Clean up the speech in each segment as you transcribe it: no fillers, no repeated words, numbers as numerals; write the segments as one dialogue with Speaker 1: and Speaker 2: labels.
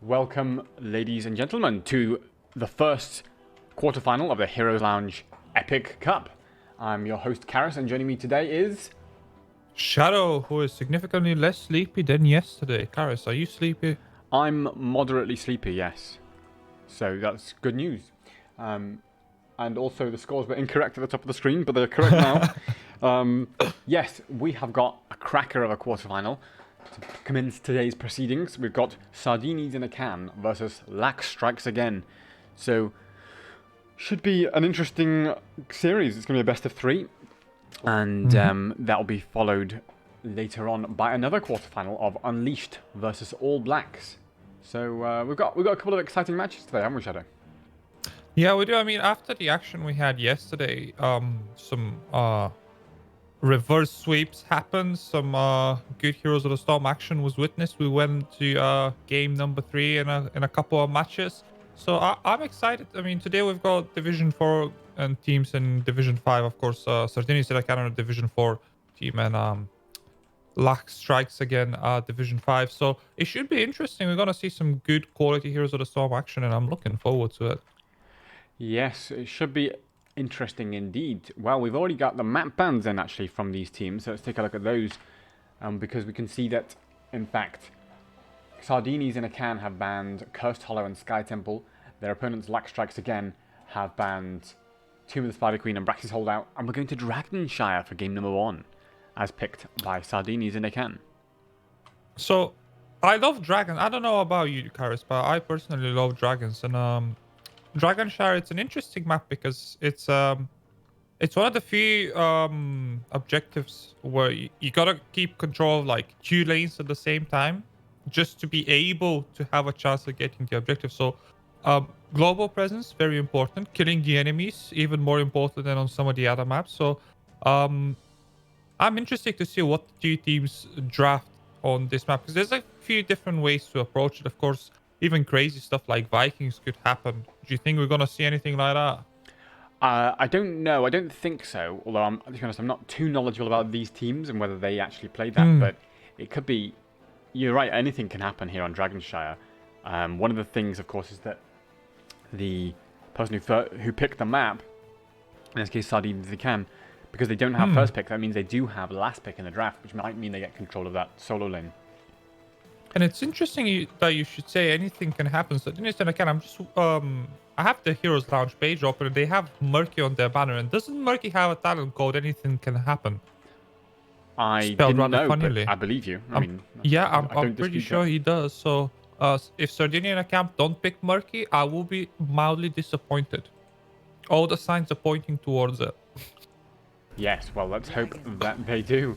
Speaker 1: Welcome, ladies and gentlemen, to the first quarterfinal of the Heroes Lounge Epic Cup. I'm your host, Karis, and joining me today is...
Speaker 2: Shadow, who is significantly less sleepy than yesterday. Karis, are you sleepy?
Speaker 1: I'm moderately sleepy, yes. So that's good news. And also the scores were incorrect at the top of the screen, but they're correct now. Yes, we have got a cracker of a quarterfinal. To commence today's proceedings, we've got Sardiinis in a can versus Lachs strikes again. So, should be an interesting series. It's going to be a best of three. And that'll be followed later on by another quarterfinal of Unleashed versus All Blacks. So we've got a couple of exciting matches today, haven't we, Shadow?
Speaker 2: Yeah, we do. I mean, after the action we had yesterday, some reverse sweeps happened. Some good Heroes of the Storm action was witnessed. We went to game number 3 in a couple of matches. So I'm excited. I mean, today we've got Division 4 and teams in Division 5. Of course, Sardiinis is a Division 4 team, and Lachs strikes again Division 5. So it should be interesting. We're going to see some good quality Heroes of the Storm action, and I'm looking forward to it.
Speaker 1: Yes, it should be interesting indeed. Well, we've already got the map bans in actually from these teams, so let's take a look at those. Because we can see that, in fact, Sardiinis in a can have banned Cursed Hollow and Sky Temple. Their opponents, Lachs Strikes again, have banned Tomb of the Spider Queen and Brax's Holdout. And we're going to Dragonshire for game number 1, as picked by Sardiinis in a can.
Speaker 2: So I love dragons. I don't know about you, Karis, but I personally love dragons. And Dragonshire, it's an interesting map because it's one of the few objectives where you gotta keep control of like 2 lanes at the same time just to be able to have a chance of getting the objective. So global presence, very important. Killing the enemies, even more important than on some of the other maps. So I'm interested to see what the 2 teams draft on this map, because there's a few different ways to approach it. Of course, even crazy stuff like Vikings could happen. Do you think we're going to see anything like that?
Speaker 1: I don't know. I don't think so. Although, to be honest, I'm not too knowledgeable about these teams and whether they actually play that. But it could be... You're right, anything can happen here on Dragonshire. One of the things, of course, is that the person who picked the map, in this case Sardiinis, they can, because they don't have first pick, that means they do have last pick in the draft, which might mean they get control of that solo lane.
Speaker 2: And it's interesting that you should say anything can happen. So, I'm just I have the Heroes Lounge page open, and they have Murky on their banner. And doesn't Murky have a talent called Anything Can Happen?
Speaker 1: I
Speaker 2: Spelled
Speaker 1: didn't know,
Speaker 2: funnily.
Speaker 1: but I believe you.
Speaker 2: I'm pretty sure he does. So, if Sardinia and camp don't pick Murky, I will be mildly disappointed. All the signs are pointing towards it.
Speaker 1: Yes, well, let's hope that they do.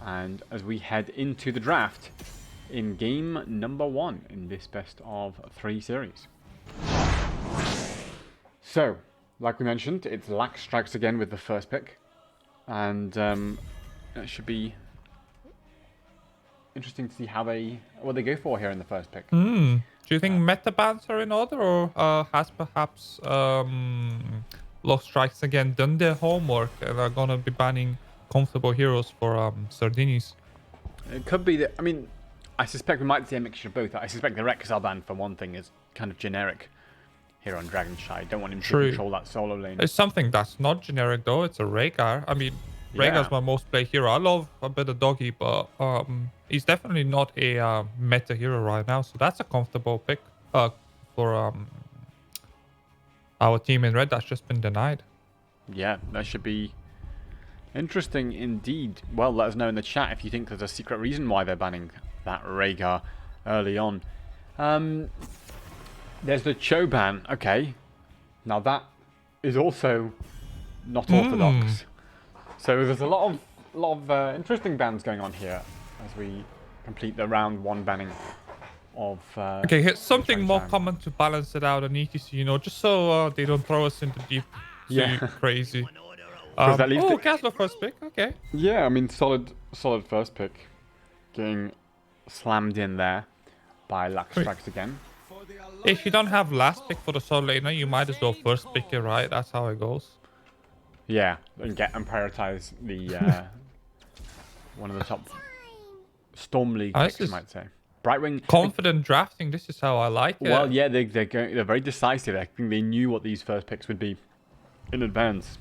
Speaker 1: And as we head into the draft in game number 1 in this best of 3 series. So, like we mentioned, it's Lachs Strikes again with the first pick. And it should be interesting to see what they go for here in the first pick.
Speaker 2: Do you think meta bans are in order, or has perhaps Lachs Strikes again done their homework and are gonna be banning comfortable heroes for Sardiinis?
Speaker 1: It could be that, I mean, I suspect we might see a mixture of both. I suspect the Rexar ban, for one thing, is kind of generic here on Dragonshire. Don't want him to control that solo lane.
Speaker 2: It's something that's not generic, though. It's a Rhaegar. I mean, Rhaegar's my most played hero. I love a bit of doggy, but he's definitely not a meta hero right now. So that's a comfortable pick for our team in red that's just been denied.
Speaker 1: Yeah, that should be interesting indeed. Well, let us know in the chat if you think there's a secret reason why they're banning that Rhaegar early on. There's the Cho ban. Okay, now that is also not orthodox. So there's a lot of interesting bans going on here as we complete the round 1 banning of.
Speaker 2: Okay, here's something more common to balance it out on ETC, just so they don't throw us into deep crazy. Castle first pick. Okay.
Speaker 1: Yeah, I mean solid first pick, getting slammed in there by Lachs Strikes again.
Speaker 2: If you don't have last pick for the solo laner, you might as well first pick it, right? That's how it goes.
Speaker 1: Yeah, and prioritize the one of the top Storm League picks, you might say. Brightwing.
Speaker 2: Confident drafting. This is how I like it.
Speaker 1: Well, yeah, they're very decisive. I think they knew what these first picks would be in advance,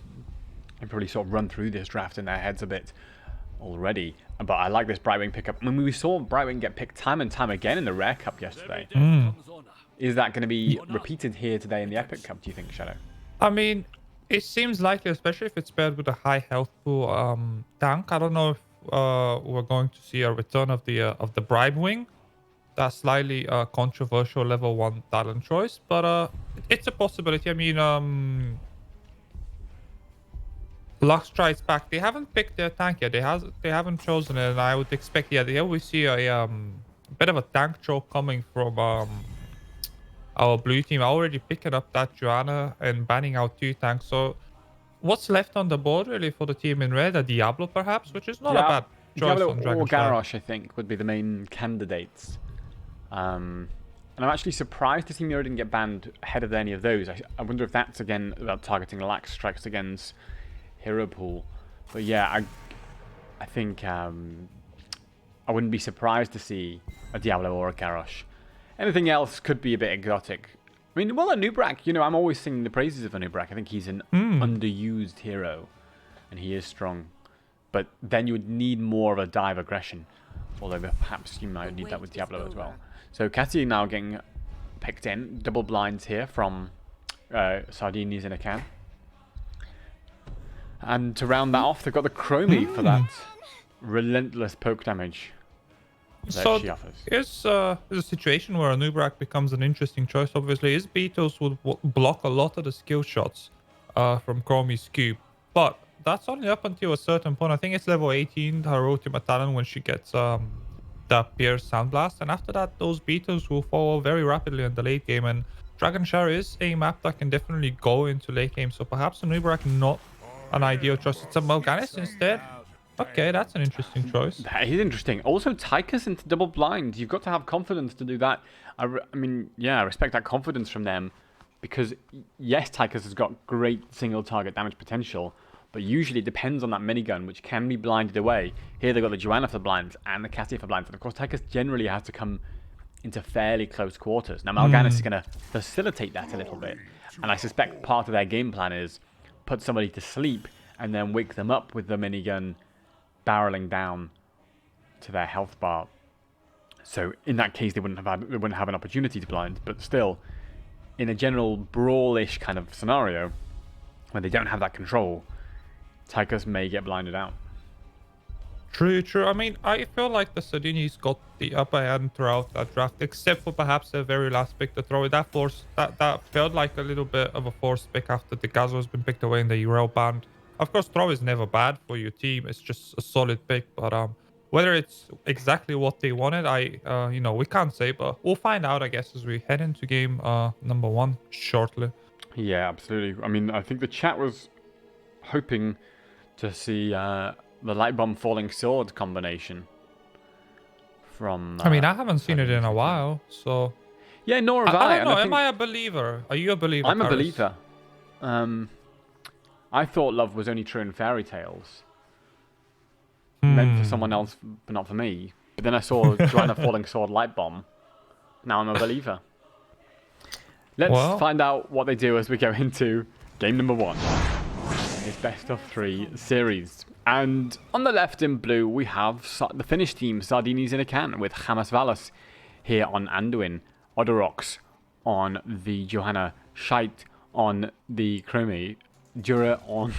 Speaker 1: and probably sort of run through this draft in their heads a bit already. But I like this Brightwing pickup. I mean, we saw Brightwing get picked time and time again in the Rare Cup yesterday. Is that going to be repeated here today in the Epic Cup, do you think, Shadow?
Speaker 2: I mean, it seems likely, especially if it's paired with a high health pool tank. I don't know if we're going to see a return of the Brightwing. That slightly controversial level 1 talent choice, but it's a possibility. I mean, Lachs strikes back. They haven't picked their tank yet. They haven't chosen it, and I would expect here we see a bit of a tank choke coming from our blue team. Already picking up that Joanna and banning out 2 tanks. So what's left on the board really for the team in red? A Diablo perhaps, which is not a bad choice
Speaker 1: Diablo
Speaker 2: on Dragon
Speaker 1: or Garrosh, I think, would be the main candidates. And I'm actually surprised to see Mira didn't get banned ahead of any of those. I wonder if that's again about targeting Lachs strikes against hero pool. But yeah, I think I wouldn't be surprised to see a Diablo or a Garrosh. Anything else could be a bit exotic. I mean, well, a Nubrak, you know, I'm always singing the praises of a Nubrak. I think he's an underused hero, and he is strong. But then you would need more of a dive aggression, although perhaps you might need that with Diablo as well. So Cassie now getting picked in. Double blinds here from Sardiinis in a can. And to round that off, they've got the Chromie for that relentless poke damage that she offers.
Speaker 2: Here's a situation where a Nubrak becomes an interesting choice. Obviously, his Beetles would block a lot of the skill shots from Chromie's cube, but that's only up until a certain point. I think it's level 18, her ultimate talent, when she gets the Pierce Sandblast, and after that, those Beetles will fall very rapidly in the late game. And Dragon Shower is a map that can definitely go into late game, so perhaps a Nubrak not an ideal choice. It's a Mal'Ganis instead. Okay, that's an interesting choice.
Speaker 1: That is interesting. Also, Tychus into double blind. You've got to have confidence to do that. I mean, yeah, I respect that confidence from them, because yes, Tychus has got great single target damage potential, but usually it depends on that minigun, which can be blinded away. Here they've got the Joanna for blinds and the Cassie for blinds, and of course Tychus generally has to come into fairly close quarters. Now Mal'Ganis is going to facilitate that a little bit, and I suspect part of their game plan is put somebody to sleep and then wake them up with the minigun barreling down to their health bar. So in that case, they wouldn't have an opportunity to blind, but still, in a general brawlish kind of scenario, when they don't have that control, Tychus may get blinded out.
Speaker 2: True. I mean, I feel like the Sardiinis got the upper hand throughout that draft, except for perhaps the very last pick to throw it. That felt like a little bit of a forced pick after the Gazo has been picked away in the URL band. Of course, throw is never bad for your team. It's just a solid pick, but whether it's exactly what they wanted, we can't say, but we'll find out, I guess, as we head into game number 1 shortly.
Speaker 1: Yeah, absolutely. I mean, I think the chat was hoping to see the Light Bomb Falling Sword combination from...
Speaker 2: I mean, I haven't seen it in a while, so...
Speaker 1: Yeah, nor have I.
Speaker 2: I don't know, am I a believer? Are you a believer,
Speaker 1: I'm a
Speaker 2: Paris?
Speaker 1: believer. I thought love was only true in fairy tales. Meant for someone else, but not for me. But then I saw Joanna Falling Sword Light Bomb. Now I'm a believer. Let's find out what they do as we go into game number 1. It's best of 3 series. And on the left in blue, we have the Finnish team, Sardiinis in a can, with Hamas Valas here on Anduin, Odorox on the Johanna, Shite on the Chromie, Dura on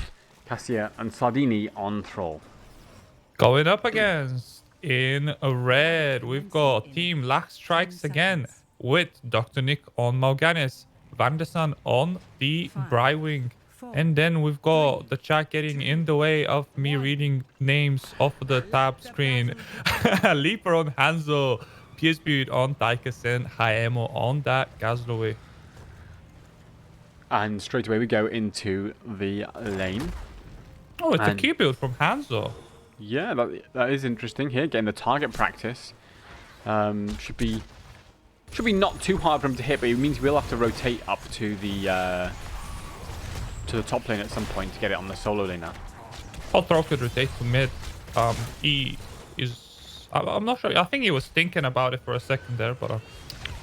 Speaker 1: Cassia, and Sardiini on Thrall.
Speaker 2: Going up against in red, we've got Team Lachs Strikes again with Dr. Nick on Mal'Ganis, Vandersan on the Brightwing. And then we've got the chat getting in the way of me reading names off the tab screen. Leaper on Hanzo, PSB on Tychus, and Haemo on that Gazlowe.
Speaker 1: And straight away we go into the lane.
Speaker 2: Oh, it's a key build from Hanzo.
Speaker 1: Yeah, that is interesting here. Getting the target practice. Should be not too hard for him to hit, but it means we'll have to rotate up to the top lane at some point to get it on the solo lane now.
Speaker 2: Throw could rotate to mid. He is I'm not sure. I think he was thinking about it for a second there, but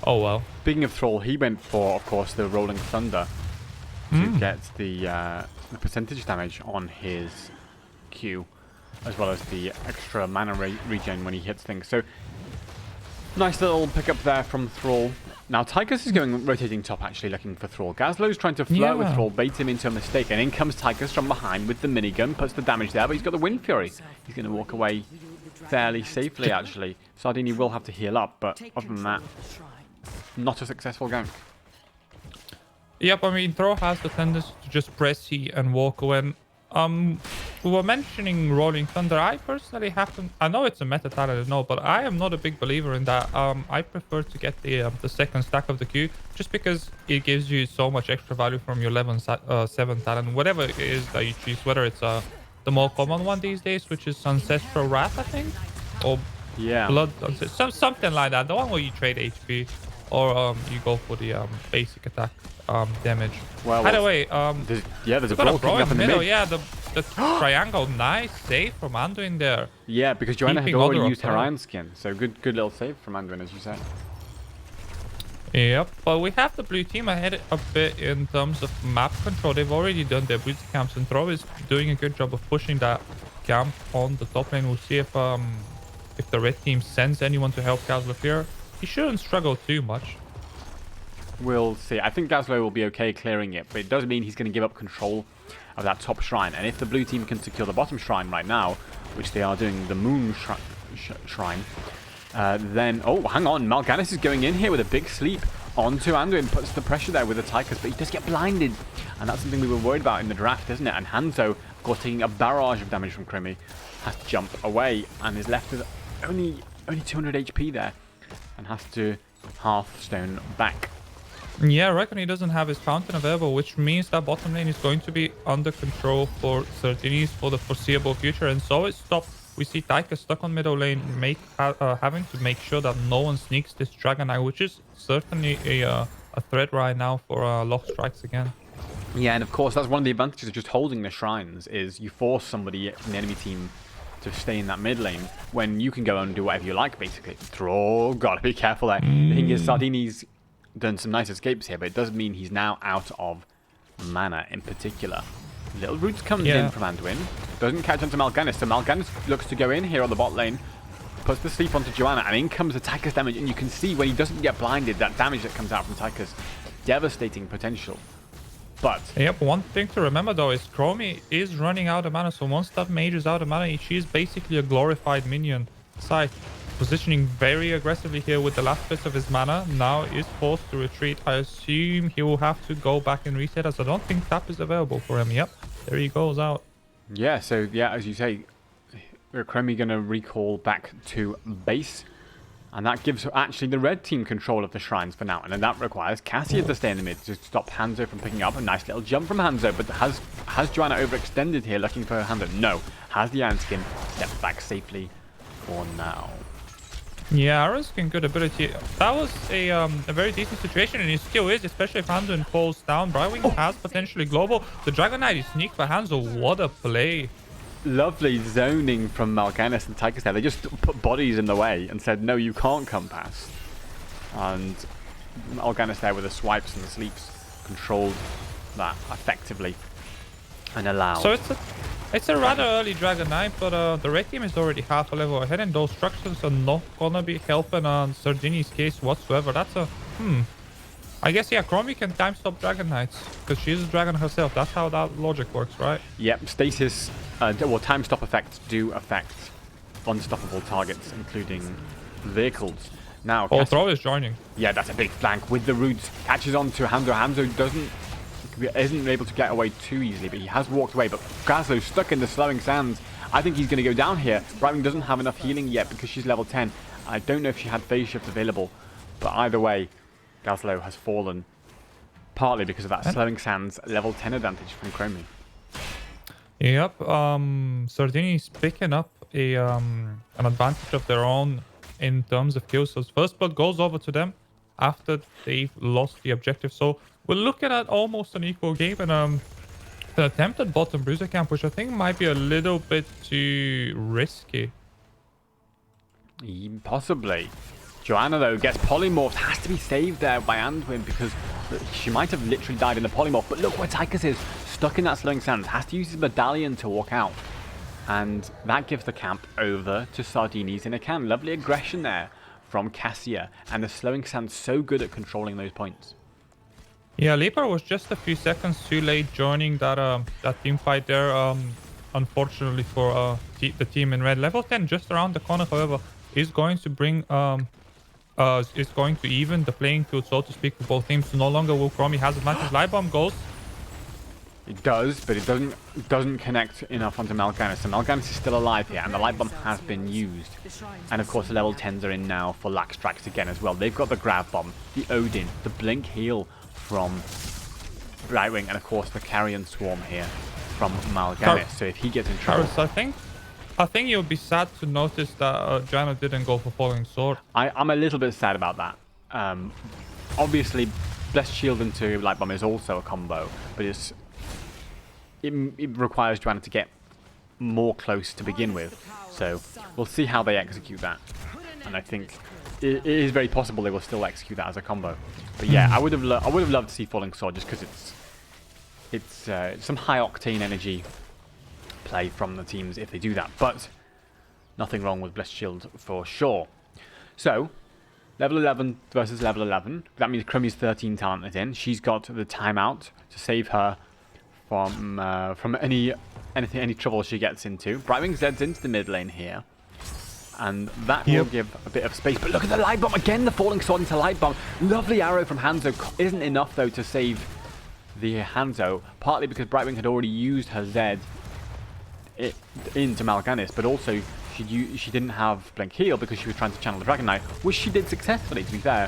Speaker 2: oh well.
Speaker 1: Speaking of Thrall, he went for, of course, the Rolling Thunder to get the percentage damage on his Q, as well as the extra mana regen when he hits things. So, nice little pickup there from Thrall. Now, Tychus is going rotating top, actually, looking for Thrall. Gazlo's trying to flirt with Thrall, bait him into a mistake, and in comes Tychus from behind with the minigun, puts the damage there, but he's got the Wind Fury. He's going to walk away fairly safely, actually. Sardiini will have to heal up, but other than that, not a successful gank.
Speaker 2: Yep, I mean, Throw has the tendency to just press E and walk away. We were mentioning Rolling Thunder. I personally haven't... I know it's a meta talent, no, but I am not a big believer in that. I prefer to get the second stack of the Q, just because it gives you so much extra value from your level 7 talent, whatever it is that you choose, whether it's the more common one these days, which is Ancestral Wrath, I think, or Blood, something like that. The one where you trade HP, or you go for the basic attack damage.
Speaker 1: Well,
Speaker 2: either way,
Speaker 1: there's a brawl kicking up in the middle.
Speaker 2: Yeah, the triangle, nice save from Anduin there.
Speaker 1: Yeah, because Joanna had
Speaker 2: Keeping
Speaker 1: already
Speaker 2: other
Speaker 1: used her
Speaker 2: up.
Speaker 1: Iron Skin, so good little save from Anduin, as you said.
Speaker 2: Yep, but we have the blue team ahead a bit in terms of map control. They've already done their booty camps, and Throw is doing a good job of pushing that camp on the top lane. We'll see if the red team sends anyone to help Gazlo here. He shouldn't struggle too much.
Speaker 1: We'll see. I think Gazlo will be okay clearing it, but it does mean he's going to give up control of that top shrine. And if the blue team can secure the bottom shrine right now, which they are doing, the moon shrine, then... Oh, hang on. Mal'Ganis is going in here with a big sleep onto Anduin, puts the pressure there with the Tychus, but he does get blinded. And that's something we were worried about in the draft, isn't it? And Hanzo, of course, taking a barrage of damage from Crimmy, has to jump away and is left with only 200 HP there and has to Hearthstone back.
Speaker 2: Yeah, I reckon he doesn't have his fountain available, which means that bottom lane is going to be under control for Sardiinis for the foreseeable future, and so it's stopped. We see Tychus stuck on middle lane, having to make sure that no one sneaks this Dragon Eye, which is certainly a threat right now for Lachs strikes again.
Speaker 1: Yeah, and of course that's one of the advantages of just holding the shrines, is you force somebody in the enemy team to stay in that mid lane when you can go and do whatever you like, basically. Throw, gotta be careful there. The thing is, Sardiini's done some nice escapes here, but it does mean he's now out of mana in particular. Little Roots comes in from Anduin, doesn't catch onto Mal'Ganis, so Mal'Ganis looks to go in here on the bot lane, puts the sleep onto Joanna, and in comes the Tychus damage, and you can see when he doesn't get blinded, that damage that comes out from Tychus, devastating potential. But
Speaker 2: yep, one thing to remember though is Chromie is running out of mana, so once that mage is out of mana, she is basically a glorified minion. Scythe positioning very aggressively here with the last bits of his mana, now is forced to retreat. I assume he will have to go back and reset, as I don't think tap is available for him. Yep, there he goes out.
Speaker 1: Yeah, so yeah, as you say, Chromie gonna recall back to base. And that gives actually the red team control of the shrines for now. And then that requires Cassia to stay in the mid to stop Hanzo from picking up. A nice little jump from Hanzo. But has Joanna overextended here looking for Hanzo? No. Has the Iron Skin stepped back safely for now?
Speaker 2: Yeah, Iron Skin, good ability. That was a very decent situation, and it still is, especially if Hanzo falls down. Brightwing has potentially global. The Dragon Knight is sneaked by Hanzo. What a play.
Speaker 1: Lovely zoning from Mal'Ganis and Tychus there. They just put bodies in the way and said, no, you can't come past. And Mal'Ganis there with the swipes and the sleeps controlled that effectively and allowed.
Speaker 2: So it's a rather early Dragon Knight, but the red team is already half a level ahead, and those structures are not gonna be helping on Sardiini's case whatsoever. That's a I guess, yeah, Chromie can time stop Dragon Knights because she's a dragon herself. That's how that logic works, right?
Speaker 1: Yep, stasis, well, time stop effects do affect unstoppable targets, including vehicles. Now,
Speaker 2: Throw is joining.
Speaker 1: Yeah, that's a big flank with the roots. Catches on to Hanzo. Hanzo isn't able to get away too easily, but he has walked away. But Gazlo's stuck in the slowing sands. I think he's going to go down here. Brightwing doesn't have enough healing yet because she's level 10. I don't know if she had phase shift available, but either way, Gazlo has fallen, partly because of that slowing sands level 10 advantage from Chromie.
Speaker 2: Yep, Sardiini is picking up an advantage of their own in terms of kills. So first blood goes over to them after they've lost the objective. So we're looking at almost an equal game, and the attempted bottom bruiser camp, which I think might be a little bit too risky.
Speaker 1: Possibly. Joanna, though, gets polymorphed. Has to be saved there by Anduin because she might have literally died in the polymorph. But look where Tychus is. Stuck in that slowing sands. Has to use his medallion to walk out. And that gives the camp over to Sardiinis in a can. Lovely aggression there from Cassia. And the slowing sands so good at controlling those points.
Speaker 2: Yeah, Leaper was just a few seconds too late joining that team fight there. Unfortunately for the team in red. Level 10 just around the corner, however, is going to bring is going to even the playing field, so to speak, for both teams. So no longer will Chromie has advantage. Light Bomb goes.
Speaker 1: It does, but it doesn't connect enough onto Mal'Ganis. So Mal'Ganis is still alive here, and the Light Bomb has been used. And of course, the level 10s are in now for Lachs again as well. They've got the Grav Bomb, the Odin, the Blink Heal from Brightwing, and of course the Carrion Swarm here from Mal'Ganis. So if he gets in trouble...
Speaker 2: I think you'll be sad to notice that Joanna didn't go for Falling Sword.
Speaker 1: I'm a little bit sad about that. Obviously, Blessed Shield into Light Bomb is also a combo, but it requires Joanna to get more close to begin with. So we'll see how they execute that. And I think it is very possible they will still execute that as a combo. But yeah, I would have loved to see Falling Sword just because it's some high octane energy play from the teams if they do that, but nothing wrong with Blessed Shield for sure. So level 11 versus level 11, that means Chromie's 13 talent is in. She's got the timeout to save her from any trouble she gets into. Brightwing Zed's into the mid lane here, and that will give a bit of space. But look at the Light Bomb again, the Falling Sword into Light Bomb. Lovely arrow from Hanzo. Isn't enough though to save the Hanzo, partly because Brightwing had already used her Zed into Mal'Ganis, but also she didn't have Blink Heal because she was trying to channel the Dragon Knight, which she did successfully, to be fair,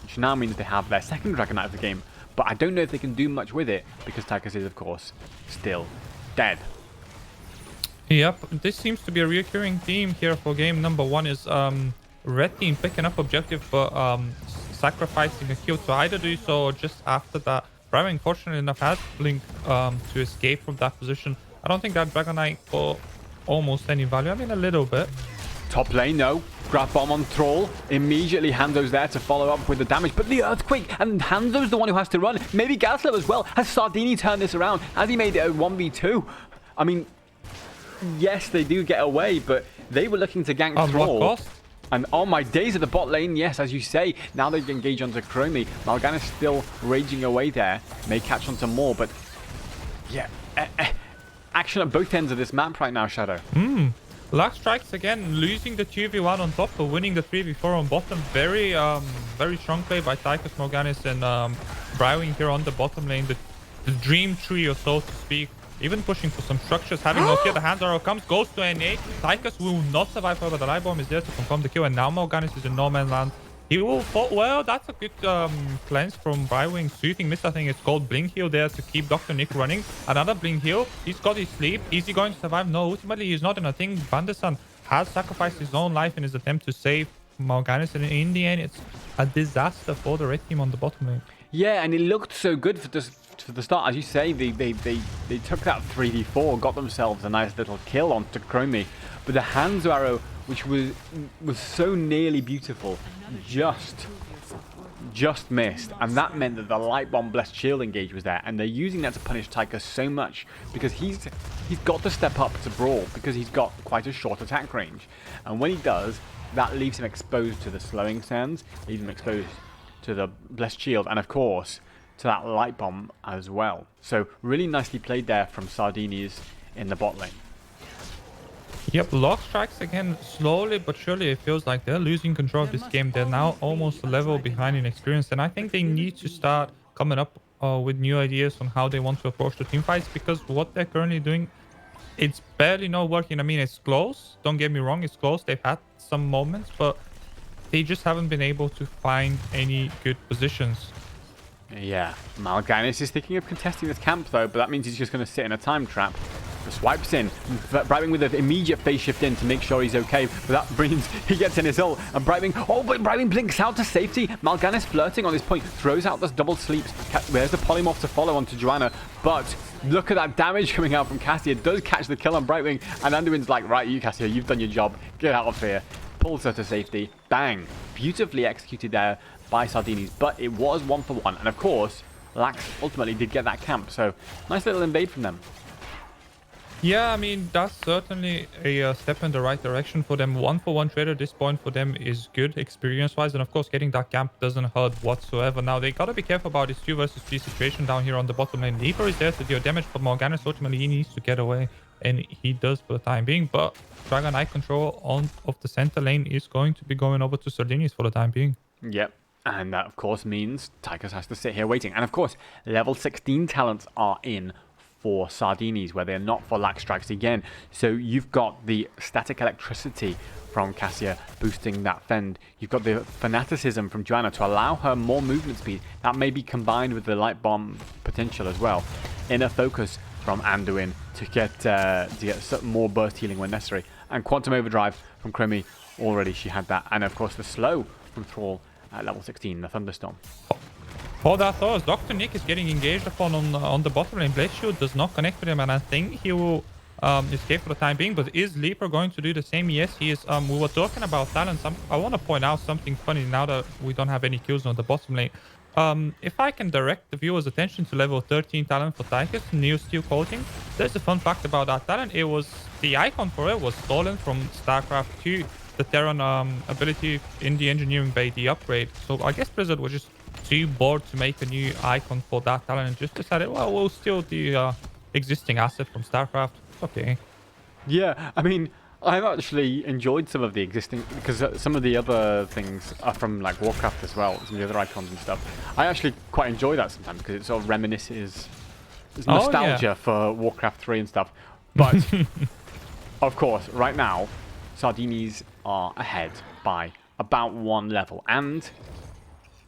Speaker 1: which now means they have their second Dragon Knight of the game. But I don't know if they can do much with it because Tychus is, of course, still dead.
Speaker 2: Yep, this seems to be a recurring theme here for game number 1 is red team picking up objective but sacrificing a kill to either do so just after that. Brightwing, fortunately enough, has Blink to escape from that position. I don't think that Dragon Knight got almost any value. I mean, a little bit.
Speaker 1: Top lane, no. Grab Bomb on Thrall. Immediately Hanzo's there to follow up with the damage. But the Earthquake, and Hanzo's the one who has to run. Maybe Gaslow as well. Has Sardiini turned this around? Has he made it a 1v2? I mean, yes, they do get away, but they were looking to gank Thrall.
Speaker 2: What cost?
Speaker 1: And on my days at the bot lane, yes, as you say, now they engage onto Chromie. Mal'Ganis still raging away there. May catch onto more, but yeah. Action at both ends of this map right now, Shadow.
Speaker 2: Lachs strikes again, losing the 2v1 on top, but winning the 3v4 on bottom. Very strong play by Tychus, Mal'Ganis, and Brightwing here on the bottom lane. The dream trio, so to speak. Even pushing for some structures, having no kill. The hand arrow comes, goes to NA. Tychus will not survive, however, the Light Bomb is there to confirm the kill, and now Mal'Ganis is in no man's land. He will fall. Well, that's a good cleanse from Brightwing. Soothing Mist, I think it's called. Blink Heal there to keep Dr. Nick running. Another Blink Heal. He's got his sleep. Is he going to survive? No, ultimately he's not. And I think Vanderson has sacrificed his own life in his attempt to save Mal'Ganis. And in the end, it's a disaster for the red team on the bottom lane.
Speaker 1: Yeah, and it looked so good for the start. As you say, they took that 3v4, got themselves a nice little kill onto Chromie. But the Hanzo arrow, which was so nearly beautiful, just missed, and that meant that the Light Bomb Blessed Shield engage was there, and they're using that to punish Tychus so much because he's got to step up to brawl because he's got quite a short attack range, and when he does, that leaves him exposed to the slowing sands, leaves him exposed to the Blessed Shield, and of course to that Light Bomb as well. So really nicely played there from Sardiinis in the bot lane.
Speaker 2: Yep, Lachs strikes again. Slowly but surely it feels like they're losing control of this game. They're now almost a level behind in experience, and I think they need to start coming up with new ideas on how they want to approach the team fights, because what they're currently doing, it's barely not working. I mean, it's close, don't get me wrong, it's close. They've had some moments, but they just haven't been able to find any good positions. Yeah,
Speaker 1: Mal'Ganis is thinking of contesting this camp though, but that means he's just going to sit in a time trap The swipes in. Brightwing with an immediate phase shift in to make sure he's okay. But that brings, he gets in his ult. And Brightwing, oh, but Brightwing blinks out to safety. Mal'Ganis flirting on this point. Throws out those double sleeps. There's the polymorph to follow onto Joanna. But look at that damage coming out from Cassia. Does catch the kill on Brightwing. And Anduin's like, right, you Cassia, you've done your job. Get out of here. Pulls her to safety. Bang. Beautifully executed there by Sardiinis. But it was 1-for-1. And of course, Lachs ultimately did get that camp. So nice little invade from them.
Speaker 2: Yeah, I mean, that's certainly a step in the right direction for them. 1-for-1 trade at this point for them is good experience-wise. And of course, getting that camp doesn't hurt whatsoever. Now, they gotta be careful about this 2 versus 3 situation down here on the bottom lane. Leaper is there to deal damage, but Mal'Ganis ultimately he needs to get away. And he does for the time being. But Dragon Eye control of the center lane is going to be going over to Sardiinis for the time being.
Speaker 1: Yep. And that, of course, means Tigers has to sit here waiting. And, of course, level 16 talents are in for Sardiinis, where they're not for Lachs strikes again. So you've got the static electricity from Cassia boosting that fend. You've got the fanaticism from Joanna to allow her more movement speed. That may be combined with the light bomb potential as well. Inner focus from Anduin to get more burst healing when necessary. And Quantum Overdrive from Chromie, already she had that. And, of course, the slow from Thrall at level 16, the Thunderstorm.
Speaker 2: For that though, as Dr. Nick is getting engaged upon on the bottom lane, Blade Shield does not connect with him, and I think he will escape for the time being. But is Leaper going to do the same? Yes, he is. We were talking about talents. I want to point out something funny now that we don't have any kills on the bottom lane. If I can direct the viewer's attention to level 13 talent for Tychus, Neo Steel Coating, there's a fun fact about that talent. It was, the icon for it was stolen from StarCraft 2, the Terran ability in the engineering bay, the upgrade. So I guess Blizzard was just too bored to make a new icon for that talent and just decided, well, we'll steal the existing asset from StarCraft. Okay.
Speaker 1: Yeah, I mean, I've actually enjoyed some of the existing, because some of the other things are from like Warcraft as well, some of the other icons and stuff. I actually quite enjoy that sometimes because it sort of reminisces, there's nostalgia for Warcraft 3 and stuff. But of course, right now, Sardiinis are ahead by about 1 level, and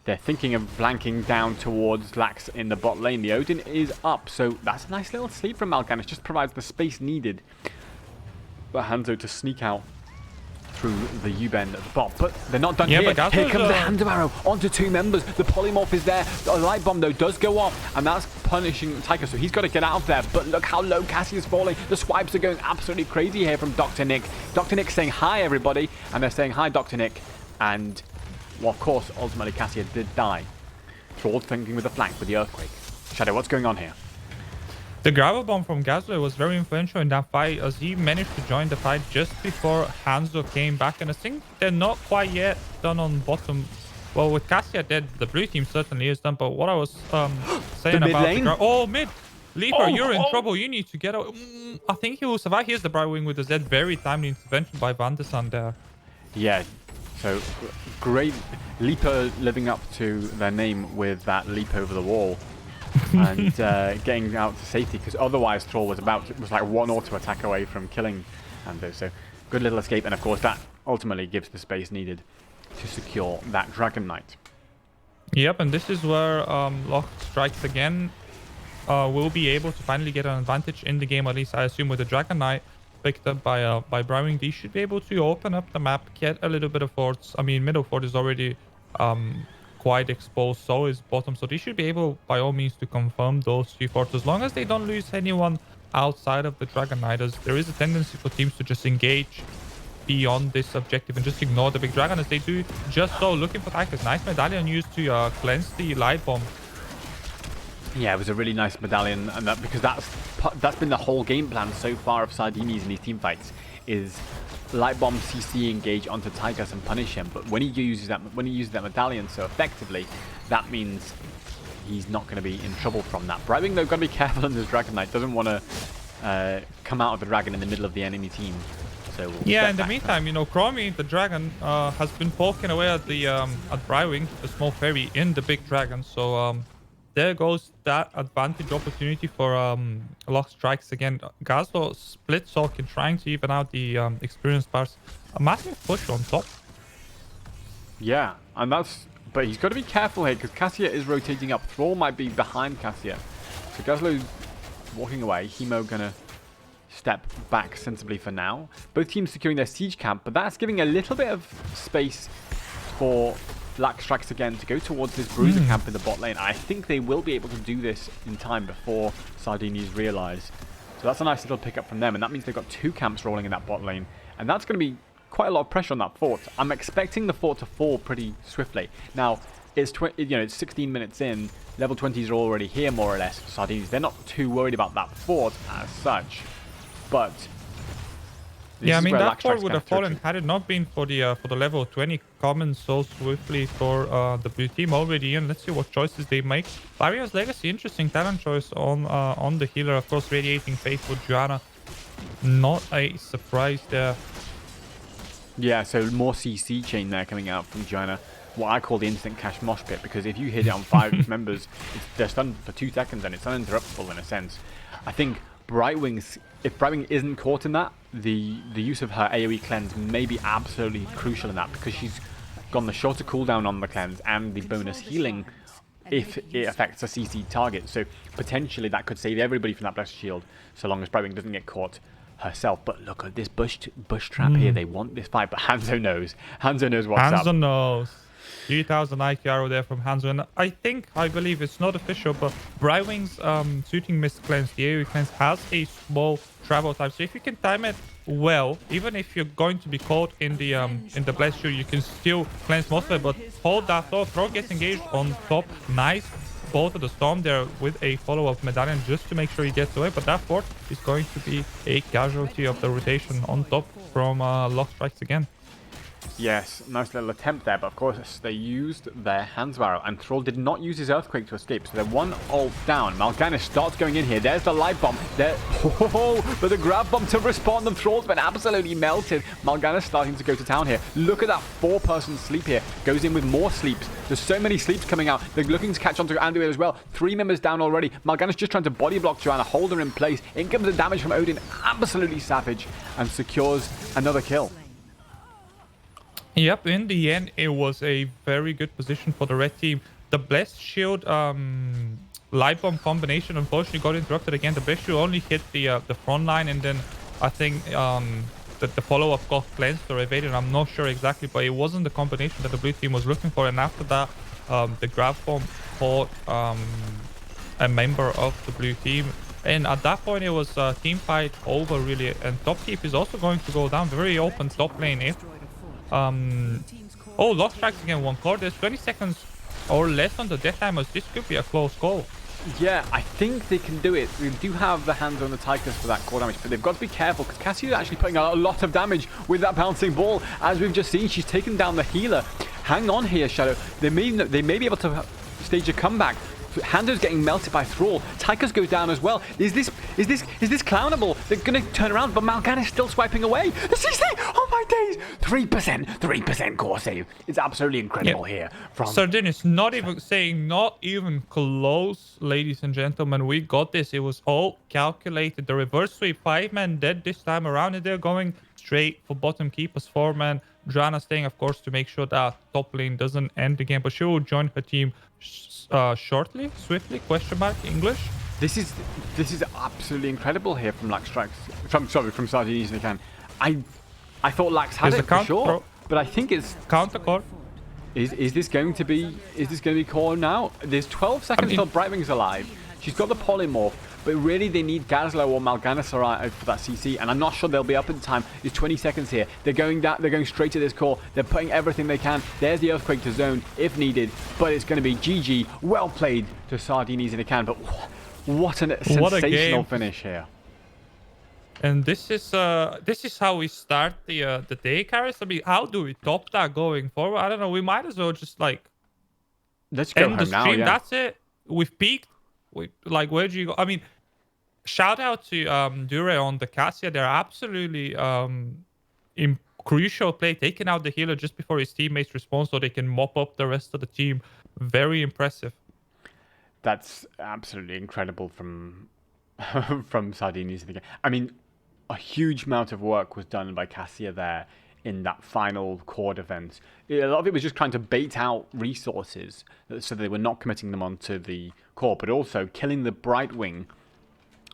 Speaker 1: they're thinking of flanking down towards Lachs in the bot lane. The Odin is up, so that's a nice little sleep from Mal'Ganis. Just provides the space needed for Hanzo to sneak out through the U-bend at the bot. But they're not done here. Here comes the Hanzo arrow onto 2 members. The polymorph is there. The light bomb, though, does go off, and that's punishing Tycho, so he's got to get out of there. But look how low Cassia's falling. The swipes are going absolutely crazy here from Dr. Nick. Dr. Nick saying hi, everybody, and they're saying hi, Dr. Nick. And, well, of course, ultimately Cassia did die. Thrall thinking with the flank with the Earthquake. Shadow, what's going on here?
Speaker 2: The gravel bomb from Gazlo was very influential in that fight, as he managed to join the fight just before Hanzo came back. And I think they're not quite yet done on bottom. Well, with Cassia dead, the blue team certainly is done. But what I was saying
Speaker 1: the
Speaker 2: about
Speaker 1: lane?
Speaker 2: the mid. Leaper, you're in trouble. You need to get out. I think he will survive. Here's the Brightwing with the Z. Very timely intervention by Vandersan there.
Speaker 1: Yeah, so great. Leaper living up to their name with that leap over the wall. And getting out to safety, because otherwise Thrall was like 1 auto attack away from killing Ando. So good little escape, and of course that ultimately gives the space needed to secure that Dragon Knight.
Speaker 2: Yep, and this is where Lachs strikes again. Will be able to finally get an advantage in the game, at least I assume, with the Dragon Knight picked up by Brightwing. They should be able to open up the map, get a little bit of forts. I mean, middle fort is already quite exposed, so is bottom, so they should be able by all means to confirm those 3 forts, as long as they don't lose anyone outside of the Dragon Knight, as there is a tendency for teams to just engage beyond this objective and just ignore the big dragon, as they do just so. Looking for Tychus. Nice medallion used to cleanse the light bomb.
Speaker 1: Yeah, it was a really nice medallion, and because that's been the whole game plan so far of Sardiinis in these team fights, is light bomb CC engage onto Tychus and punish him. But when he uses that medallion so effectively, that means he's not going to be in trouble from that. Brightwing, though, got to be careful in this Dragon Knight. Doesn't want to come out of the dragon in the middle of the enemy team. So
Speaker 2: yeah, in the meantime, you know, Chromie, the dragon, has been poking away at the at Brightwing, the small fairy, in the big dragon. So there goes that advantage opportunity for Lachs strikes again. Gazlo split soaking, trying to even out the experience bars. A massive push on top.
Speaker 1: Yeah, and but he's got to be careful here, because Cassia is rotating up. Thrall might be behind Cassia. So Gazlo's walking away. Hemo gonna step back sensibly for now. Both teams securing their siege camp, but that's giving a little bit of space for Lachs again to go towards this bruiser camp in the bot lane. I think they will be able to do this in time before Sardiinis realise. So that's a nice little pickup from them, and that means they've got 2 camps rolling in that bot lane, and that's going to be quite a lot of pressure on that fort. I'm expecting the fort to fall pretty swiftly. Now, it's 16 minutes in. Level 20s are already here, more or less, for Sardiinis. They're not too worried about that fort as such, but
Speaker 2: yeah, I mean, that fort would have fallen had it not been for the level 20 coming so swiftly for the blue team already in. Let's see what choices they make. Barrier's Legacy, interesting talent choice on the healer. Of course, Radiating Faith for Joanna. Not a surprise there.
Speaker 1: Yeah, so more CC chain there coming out from Joanna. What I call the instant cash mosh pit, because if you hit it on 5 members, they're stunned for 2 seconds and it's uninterruptible in a sense. I think Brightwing's, if Brightwing isn't caught in that, the use of her AoE cleanse may be absolutely crucial in that, because she's gone the shorter cooldown on the cleanse and the bonus healing if it affects a CC target. So potentially that could save everybody from that blessed shield, so long as Brightwing doesn't get caught herself. But look at this bush trap here. They want this fight, but Hanzo knows. Hanzo knows what's up.
Speaker 2: Hanzo knows. 3000 IQ there from Hanzo, and I believe it's not official, but Brightwing's Suiting Mist cleanse, the AoE cleanse, has a small travel time. So if you can time it well, even if you're going to be caught in the blessed shield, you can still cleanse most of it. But hold that thought. Throw gets engaged on top. Nice. Both of the storm there with a follow-up medallion just to make sure he gets away, but that fort is going to be a casualty of the rotation on top from Lachs again.
Speaker 1: Yes, nice little attempt there, but of course they used their Hands Barrow, and Thrall did not use his Earthquake to escape, so they're 1 ult down. Mal'Ganis starts going in here. There's the light bomb. There, but the grab bomb to respond, and Thrall's been absolutely melted. Mal'Ganis starting to go to town here. Look at that 4-person sleep here. Goes in with more sleeps. There's so many sleeps coming out. They're looking to catch onto Anduin as well. 3 members down already. Mal'Ganis just trying to body block Joanna, hold her in place. In comes the damage from Odin, absolutely savage, and secures another kill.
Speaker 2: Yep, in the end, it was a very good position for the red team. The Blessed Shield light bomb combination unfortunately got interrupted again. The Blessed Shield only hit the front line, and then I think the follow-up got cleansed or evaded. I'm not sure exactly, but it wasn't the combination that the blue team was looking for. And after that, the grab bomb caught a member of the blue team. And at that point, it was team fight over, really. And top keep is also going to go down. Very open top lane if... Lost strikes again, 1 core. There's 20 seconds or less on the death timers. This could be a close call.
Speaker 1: Yeah, I think they can do it. We do have the hands on the Tychus for that core damage, but they've got to be careful because Cassie is actually putting out a lot of damage with that bouncing ball. As we've just seen, she's taken down the healer. Hang on here, Shadow. They may be able to stage a comeback. Hando's getting melted by Thrall. Tychus goes down as well. Is this clownable? They're going to turn around, but Mal'Ganis still swiping away. The CC! Oh my days! 3% core save. It's absolutely incredible here. From
Speaker 2: Sardiinis not even close, ladies and gentlemen. We got this. It was all calculated. The reverse sweep, 5-man dead this time around, and they're going straight for bottom keepers, 4-man. Joanna staying, of course, to make sure that top lane doesn't end again, but she will join her team shortly, swiftly, question mark, English.
Speaker 1: This is absolutely incredible here from Lachs. From Sardiinis again. I thought Lachs had it for sure, but I think it's
Speaker 2: counter core.
Speaker 1: Is this going to be core now? There's 12 seconds till Brightwing's alive. She's got the polymorph, but really they need Gazlo or Mal'Ganis out for that CC, and I'm not sure they'll be up in time. There's 20 seconds here. They're going down. They're going straight to this core. They're putting everything they can. There's the Earthquake to zone if needed, but it's going to be GG. Well played to Sardiinis in a can, but what a sensational finish here.
Speaker 2: And this is how we start the day, Karis. I mean, how do we top that going forward? I don't know. We might as well just
Speaker 1: let's go home now. Yeah.
Speaker 2: That's it. We've peaked. Where do you go? I mean, shout out to Dure on the Cassia. They're absolutely in crucial play, taking out the healer just before his teammates respond, so they can mop up the rest of the team. Very impressive.
Speaker 1: That's absolutely incredible from Sardiinis. I mean, a huge amount of work was done by Cassia there in that final core defense. A lot of it was just trying to bait out resources so they were not committing them onto the core, but also killing the Brightwing,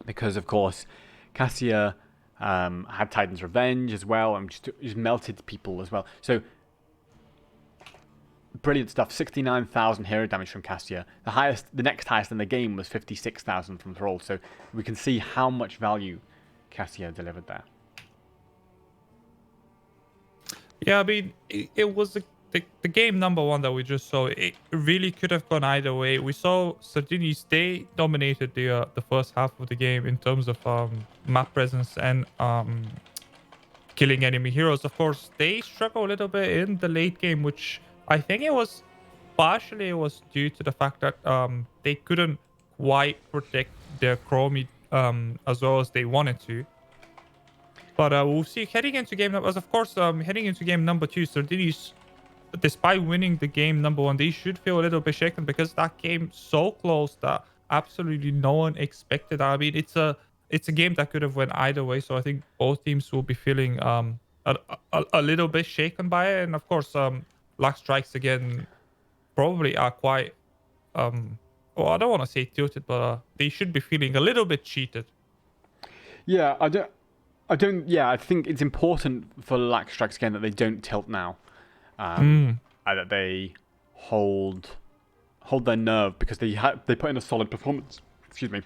Speaker 1: because of course Cassia had Titan's Revenge as well, and just melted people as well. So brilliant stuff. 69,000 hero damage from Cassia. The next highest in the game was 56,000 from Thrall. So we can see how much value Cassia delivered there.
Speaker 2: Yeah, I mean, it was the game number one that we just saw. It really could have gone either way. We saw Sardiinis, they dominated the first half of the game in terms of map presence and killing enemy heroes. Of course, they struggle a little bit in the late game, which I think it was due to the fact that they couldn't quite protect their Chromie as well as they wanted to. But we'll see heading into game number. Of course, heading into game number 2, Sardiinis, despite winning the game number 1, they should feel a little bit shaken because that game so close that absolutely no one expected. I mean, it's a game that could have went either way. So I think both teams will be feeling a little bit shaken by it. And of course, Lachs Strikes again probably are quite well, I don't want to say tilted, but they should be feeling a little bit cheated.
Speaker 1: Yeah, I think it's important for Lachs Strikes again that they don't tilt now. And that they hold their nerve because they put in a solid performance. Excuse me.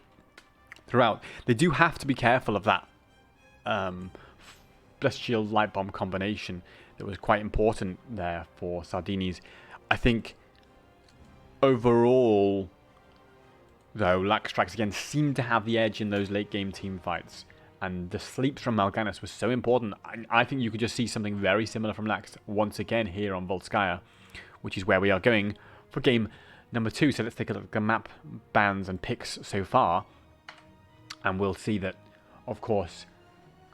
Speaker 1: Throughout, they do have to be careful of that Blessed Shield Light Bomb combination that was quite important there for Sardiinis. I think overall, though, Lachs Strikes again seemed to have the edge in those late game team fights. And the sleeps from Mal'Ganis was so important. I think you could just see something very similar from Lachs once again here on Volskaya, which is where we are going for game number 2. So let's take a look at the map bans and picks so far. And we'll see that, of course,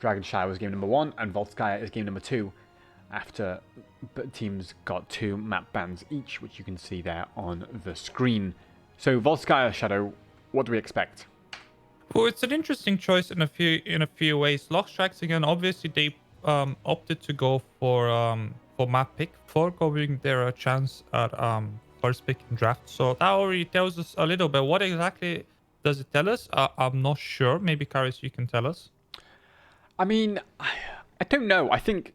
Speaker 1: Dragonshire was game number 1 and Volskaya is game number 2 after teams got 2 map bans each, which you can see there on the screen. So Volskaya, Shadow, what do we expect?
Speaker 2: Well, it's an interesting choice in a few ways. Lachs Strikes again, obviously they opted to go for map pick, foregoing their chance at first pick in draft. So that already tells us a little bit. What exactly does it tell us? I'm not sure. Maybe Karis, you can tell us.
Speaker 1: I mean, I don't know. I think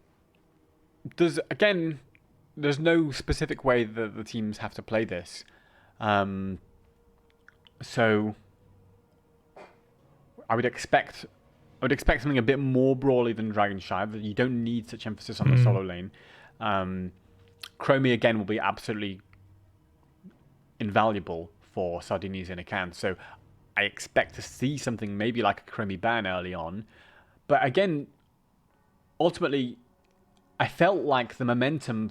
Speaker 1: there's no specific way that the teams have to play this. So I would expect something a bit more brawly than Dragonshire. That you don't need such emphasis on the solo lane. Chromie again will be absolutely invaluable for Sardiinis in a can. So I expect to see something maybe like a Chromie ban early on. But again, ultimately, I felt like the momentum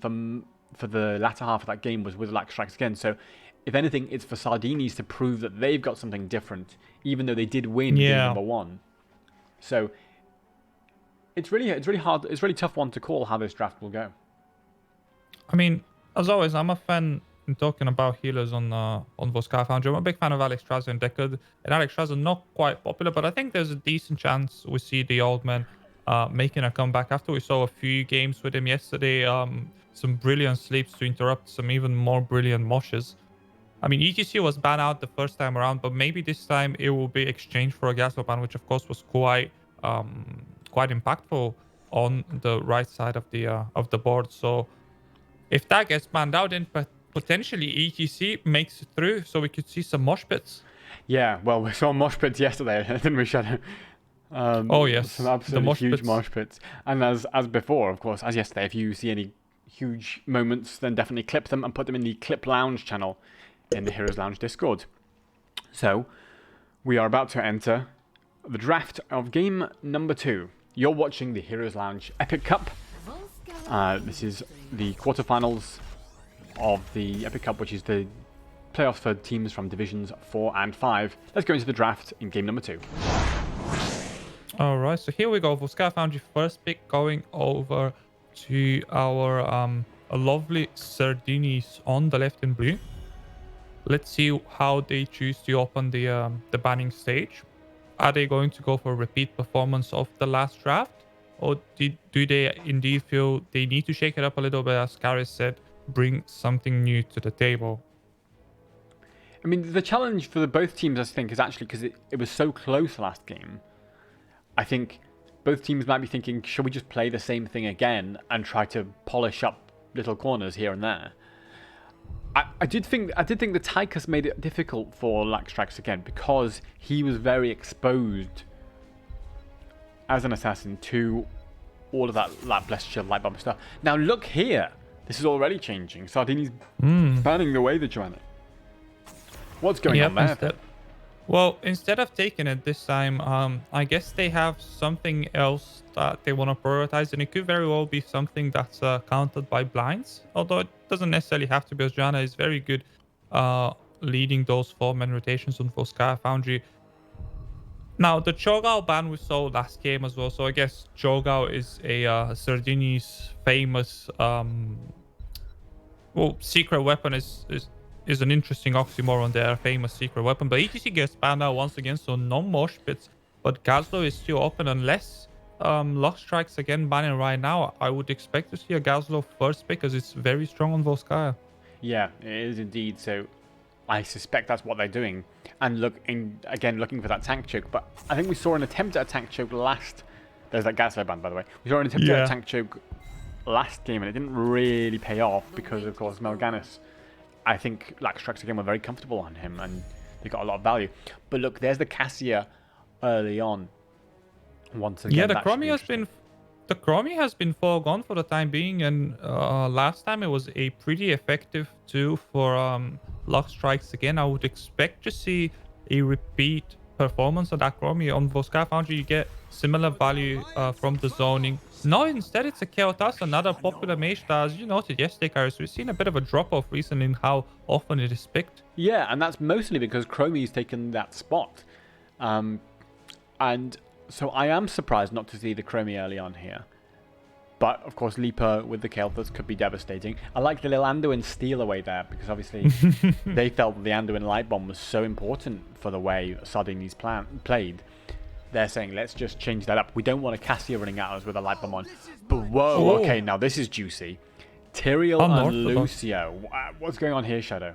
Speaker 1: for the latter half of that game was with Lachs Strikes again. So if anything, it's for Sardiinis to prove that they've got something different, even though they did win game number 1. So it's really hard. It's really tough one to call how this draft will go.
Speaker 2: I mean, as always, I'm a fan in talking about healers on Volskaya Foundry. I'm a big fan of Alex Straza and Deckard. And Alex Straza not quite popular, but I think there's a decent chance we see the old man making a comeback after we saw a few games with him yesterday. Some brilliant sleeps to interrupt some even more brilliant moshes. I mean, ETC was banned out the first time around, but maybe this time it will be exchanged for a Gasol ban, which of course was quite impactful on the right side of the board. So if that gets banned out, then potentially ETC makes it through, so we could see some mosh pits.
Speaker 1: Yeah, well, we saw mosh pits yesterday, didn't we, Shadow?
Speaker 2: Oh yes,
Speaker 1: some absolutely huge mosh pits. And as before, of course, as yesterday, if you see any huge moments, then definitely clip them and put them in the Clip Lounge channel in the Heroes Lounge Discord. So we are about to enter the draft of game number 2. You're watching the Heroes Lounge Epic Cup. This is the quarterfinals of the Epic Cup, which is the playoffs for teams from divisions 4 and 5. Let's go into the draft in game number 2.
Speaker 2: All right, so here we go. Volskaya Foundry first pick going over to our lovely Sardiinis on the left in blue. Let's see how they choose to open the banning stage. Are they going to go for a repeat performance of the last draft? Or do they indeed feel they need to shake it up a little bit, as Karis said, bring something new to the table?
Speaker 1: I mean, the challenge for both teams, I think, is actually because it was so close last game. I think both teams might be thinking, should we just play the same thing again and try to polish up little corners here and there? I did think the Tychus made it difficult for Lachs again because he was very exposed as an assassin to all of that Blessed Shield, Light Bomb stuff. Now look here, this is already changing. Sardiinis banning away the Joanna. What's going on there?
Speaker 2: Well, instead of taking it this time, I guess they have something else that they want to prioritize, and it could very well be something that's countered by blinds. Although it doesn't necessarily have to, because Joanna is very good leading those 4-man rotations on Volskaya Foundry. Now, the Cho'Gao ban we saw last game as well. So I guess Cho'Gao is a Sardiinis famous, secret weapon is an interesting oxymoron there, famous secret weapon. But ETC gets banned now once again, so no mosh pits. But Gazlo is still open unless Lachs strikes again banning right now. I would expect to see a Gazlo first pick because it's very strong on Volskaya.
Speaker 1: Yeah, it is indeed. So I suspect that's what they're doing. And looking for that tank choke. But I think we saw an attempt at a tank choke last. There's that Gazlo ban, by the way. We saw an attempt at a tank choke last game, and it didn't really pay off because, of course, Melganis. I think Lachs again were very comfortable on him, and they got a lot of value. But look, there's the Cassia early on. Once again,
Speaker 2: the Chromie has been foregone for the time being, and last time it was a pretty effective tool for Lachs again. I would expect to see a repeat performance of that Chromie on Volskaya Foundry. You get similar value from the zoning. No, instead it's a Keotas, another popular mage that, as you noted yesterday, Karis, we've seen a bit of a drop-off recently in how often it is picked.
Speaker 1: Yeah, and that's mostly because Chromie's taken that spot. And so I am surprised not to see the Chromie early on here. But, of course, Leaper with the Keotas could be devastating. I like the little Anduin steal away there, because obviously they felt that the Anduin Light Bomb was so important for the way Sardiinis played. They're saying, let's just change that up. We don't want a Cassia running at us with a Light Bomb on. But whoa, okay, now this is juicy. Tyrael and Lucio. What's going on here, Shadow?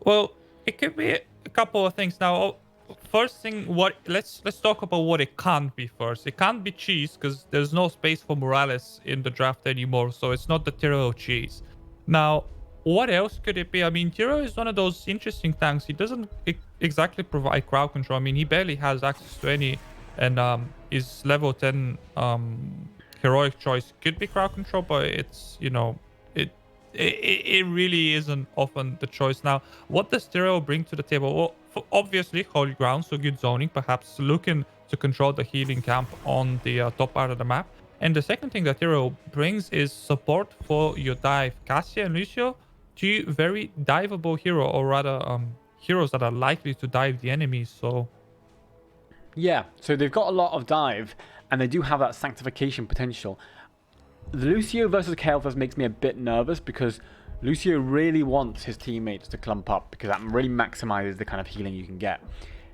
Speaker 2: Well, it could be a couple of things. Now, first thing, let's talk about what it can't be first. It can't be cheese, because there's no space for Morales in the draft anymore, so it's not the Tyrael cheese. Now, what else could it be? I mean, Tyrael is one of those interesting tanks. He doesn't exactly provide crowd control. I mean, he barely has access to any, and his level 10 heroic choice could be crowd control, but it's, you know, it really isn't often the choice. Now, what does Tyrael bring to the table? Well, obviously, Holy Ground, so good zoning, perhaps looking to control the healing camp on the top part of the map. And the second thing that Tyrael brings is support for your dive. Cassia and Lucio, two very diveable hero, or rather heroes that are likely to dive the enemies. So
Speaker 1: yeah, so they've got a lot of dive, and they do have that sanctification potential. The Lucio versus Keotas makes me a bit nervous, because Lucio really wants his teammates to clump up, because that really maximizes the kind of healing you can get.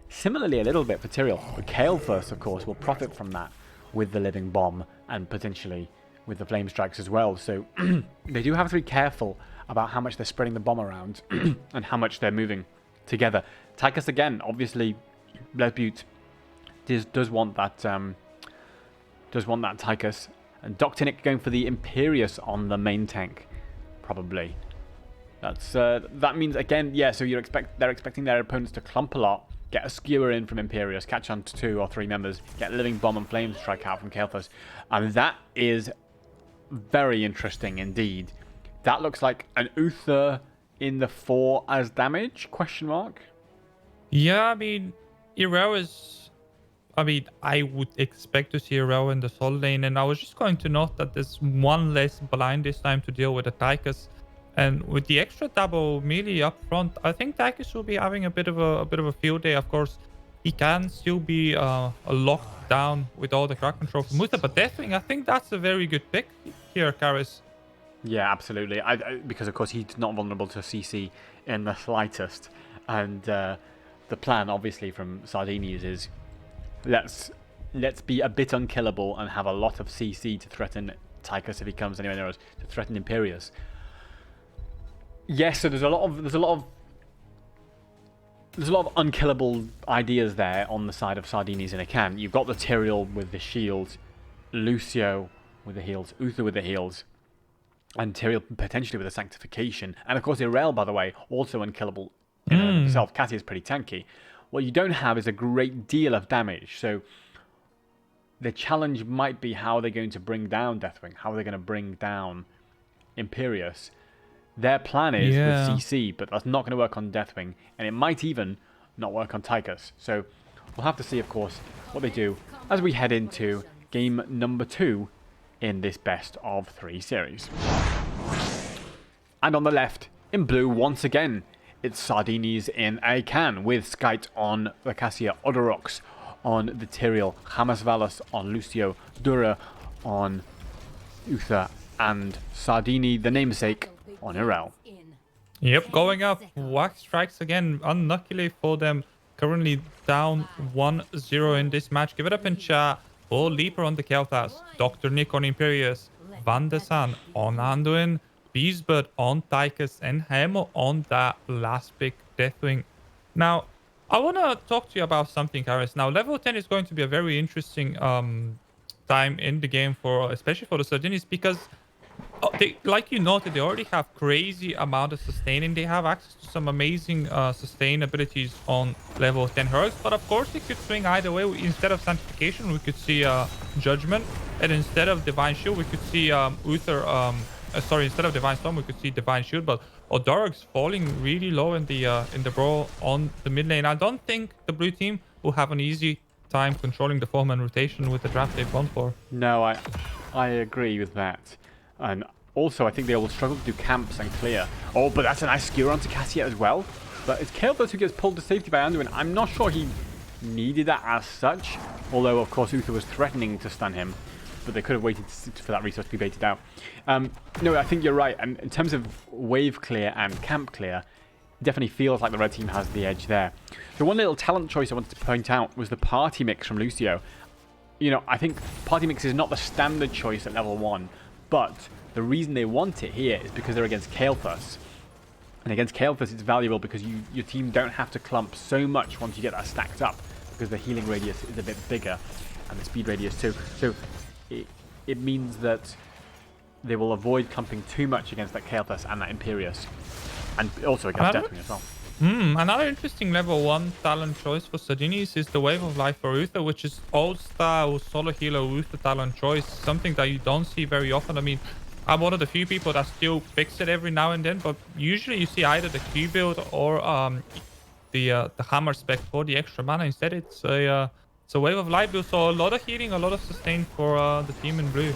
Speaker 1: Similarly, a little bit for Tyrael, but Keotas, of course, will profit from that with the Living Bomb and potentially with the Flame Strikes as well. So they do have to be careful about how much they're spreading the bomb around and how much they're moving together. Tychus again, obviously, Lesbute does want that Tychus. And Doctinic going for the Imperius on the main tank, probably. That means again, yeah. So they're expecting their opponents to clump a lot, get a skewer in from Imperius, catch on to 2 or 3 members, get Living Bomb and Flame Strike out from Keotas, and that is very interesting indeed. That looks like an Uther in the 4 as damage? Question mark.
Speaker 2: Yeah, I mean, Irel is. I mean, I would expect to see Irel in the Sol lane, and I was just going to note that there's one less blind this time to deal with the Tychus, and with the extra double melee up front, I think Tychus will be having a bit of a field day. Of course, he can still be locked down with all the crowd control from Uther, but Deathwing, I think that's a very good pick here, Karis.
Speaker 1: Yeah, absolutely. Because of course he's not vulnerable to CC in the slightest, and the plan, obviously, from Sardiinis is let's be a bit unkillable and have a lot of CC to threaten Tychus if he comes anywhere near us, to threaten Imperius. Yes, so there's a lot of there's a lot of unkillable ideas there on the side of Sardiinis in a can. You've got the Tyrael with the shield, Lucio with the heals, Uther with the heals, and Tyrael potentially with a sanctification. And of course Irel, by the way, also unkillable in and of himself. Cassia's pretty tanky. What you don't have is a great deal of damage. So the challenge might be how they're going to bring down Deathwing, how they're going to bring down Imperius. Their plan is with CC, but that's not going to work on Deathwing, and it might even not work on Tychus. So we'll have to see, of course, what they do as we head into game number 2 in this best of 3 series. And on the left, in blue, once again, it's Sardiinis in a can with Skite on the Cassia, Odorox on the Tyrael, Hamasvalos on Lucio, Dura on Uther, and Sardiini, the namesake, on Irel.
Speaker 2: Yep, going up. Wax strikes again, unluckily for them. Currently down 1-0 in this match. Give it up in chat. Full Leaper on the Kel'Thas. Dr. Nick on Imperius. Van de San on Anduin. Beastbird on Tychus. And Hemo on that last pick, Deathwing. Now, I want to talk to you about something, Karis. Now, level 10 is going to be a very interesting time in the game, for especially for the Sardiinis, because they, like you noted, they already have crazy amount of sustaining. They have access to some amazing sustain abilities on level 10 heroics, but of course it could swing either way. Instead of Sanctification, we could see Judgment, and instead of Divine Shield, we could see Uther. Instead of Divine Storm, we could see Divine Shield, but Odorok's falling really low in the brawl on the mid lane. I don't think the blue team will have an easy time controlling the 4-man rotation with the draft they've gone for.
Speaker 1: No, I agree with that. And also, I think they will struggle to do camps and clear. Oh, but that's a nice skewer onto Cassia as well. But it's Kael'thas who gets pulled to safety by Anduin. I'm not sure he needed that as such. Although, of course, Uther was threatening to stun him. But they could have waited for that resource to be baited out. No, I think you're right. And in terms of wave clear and camp clear, it definitely feels like the red team has the edge there. So one little talent choice I wanted to point out was the party mix from Lucio. You know, I think party mix is not the standard choice at level 1. But the reason they want it here is because they're against Kael'thas. And against Kael'thas, it's valuable because your team don't have to clump so much once you get that stacked up, because the healing radius is a bit bigger and the speed radius too. So it means that they will avoid clumping too much against that Kael'thas and that Imperius, and also against Deathwing as well.
Speaker 2: Another interesting level 1 talent choice for Sardiinis is the Wave of Life for Uther, which is old style solo healer Uther talent choice, something that you don't see very often. I mean, I'm one of the few people that still picks it every now and then, but usually you see either the Q build or the hammer spec for the extra mana. Instead, it's a Wave of Life build, so a lot of healing, a lot of sustain for the team in blue.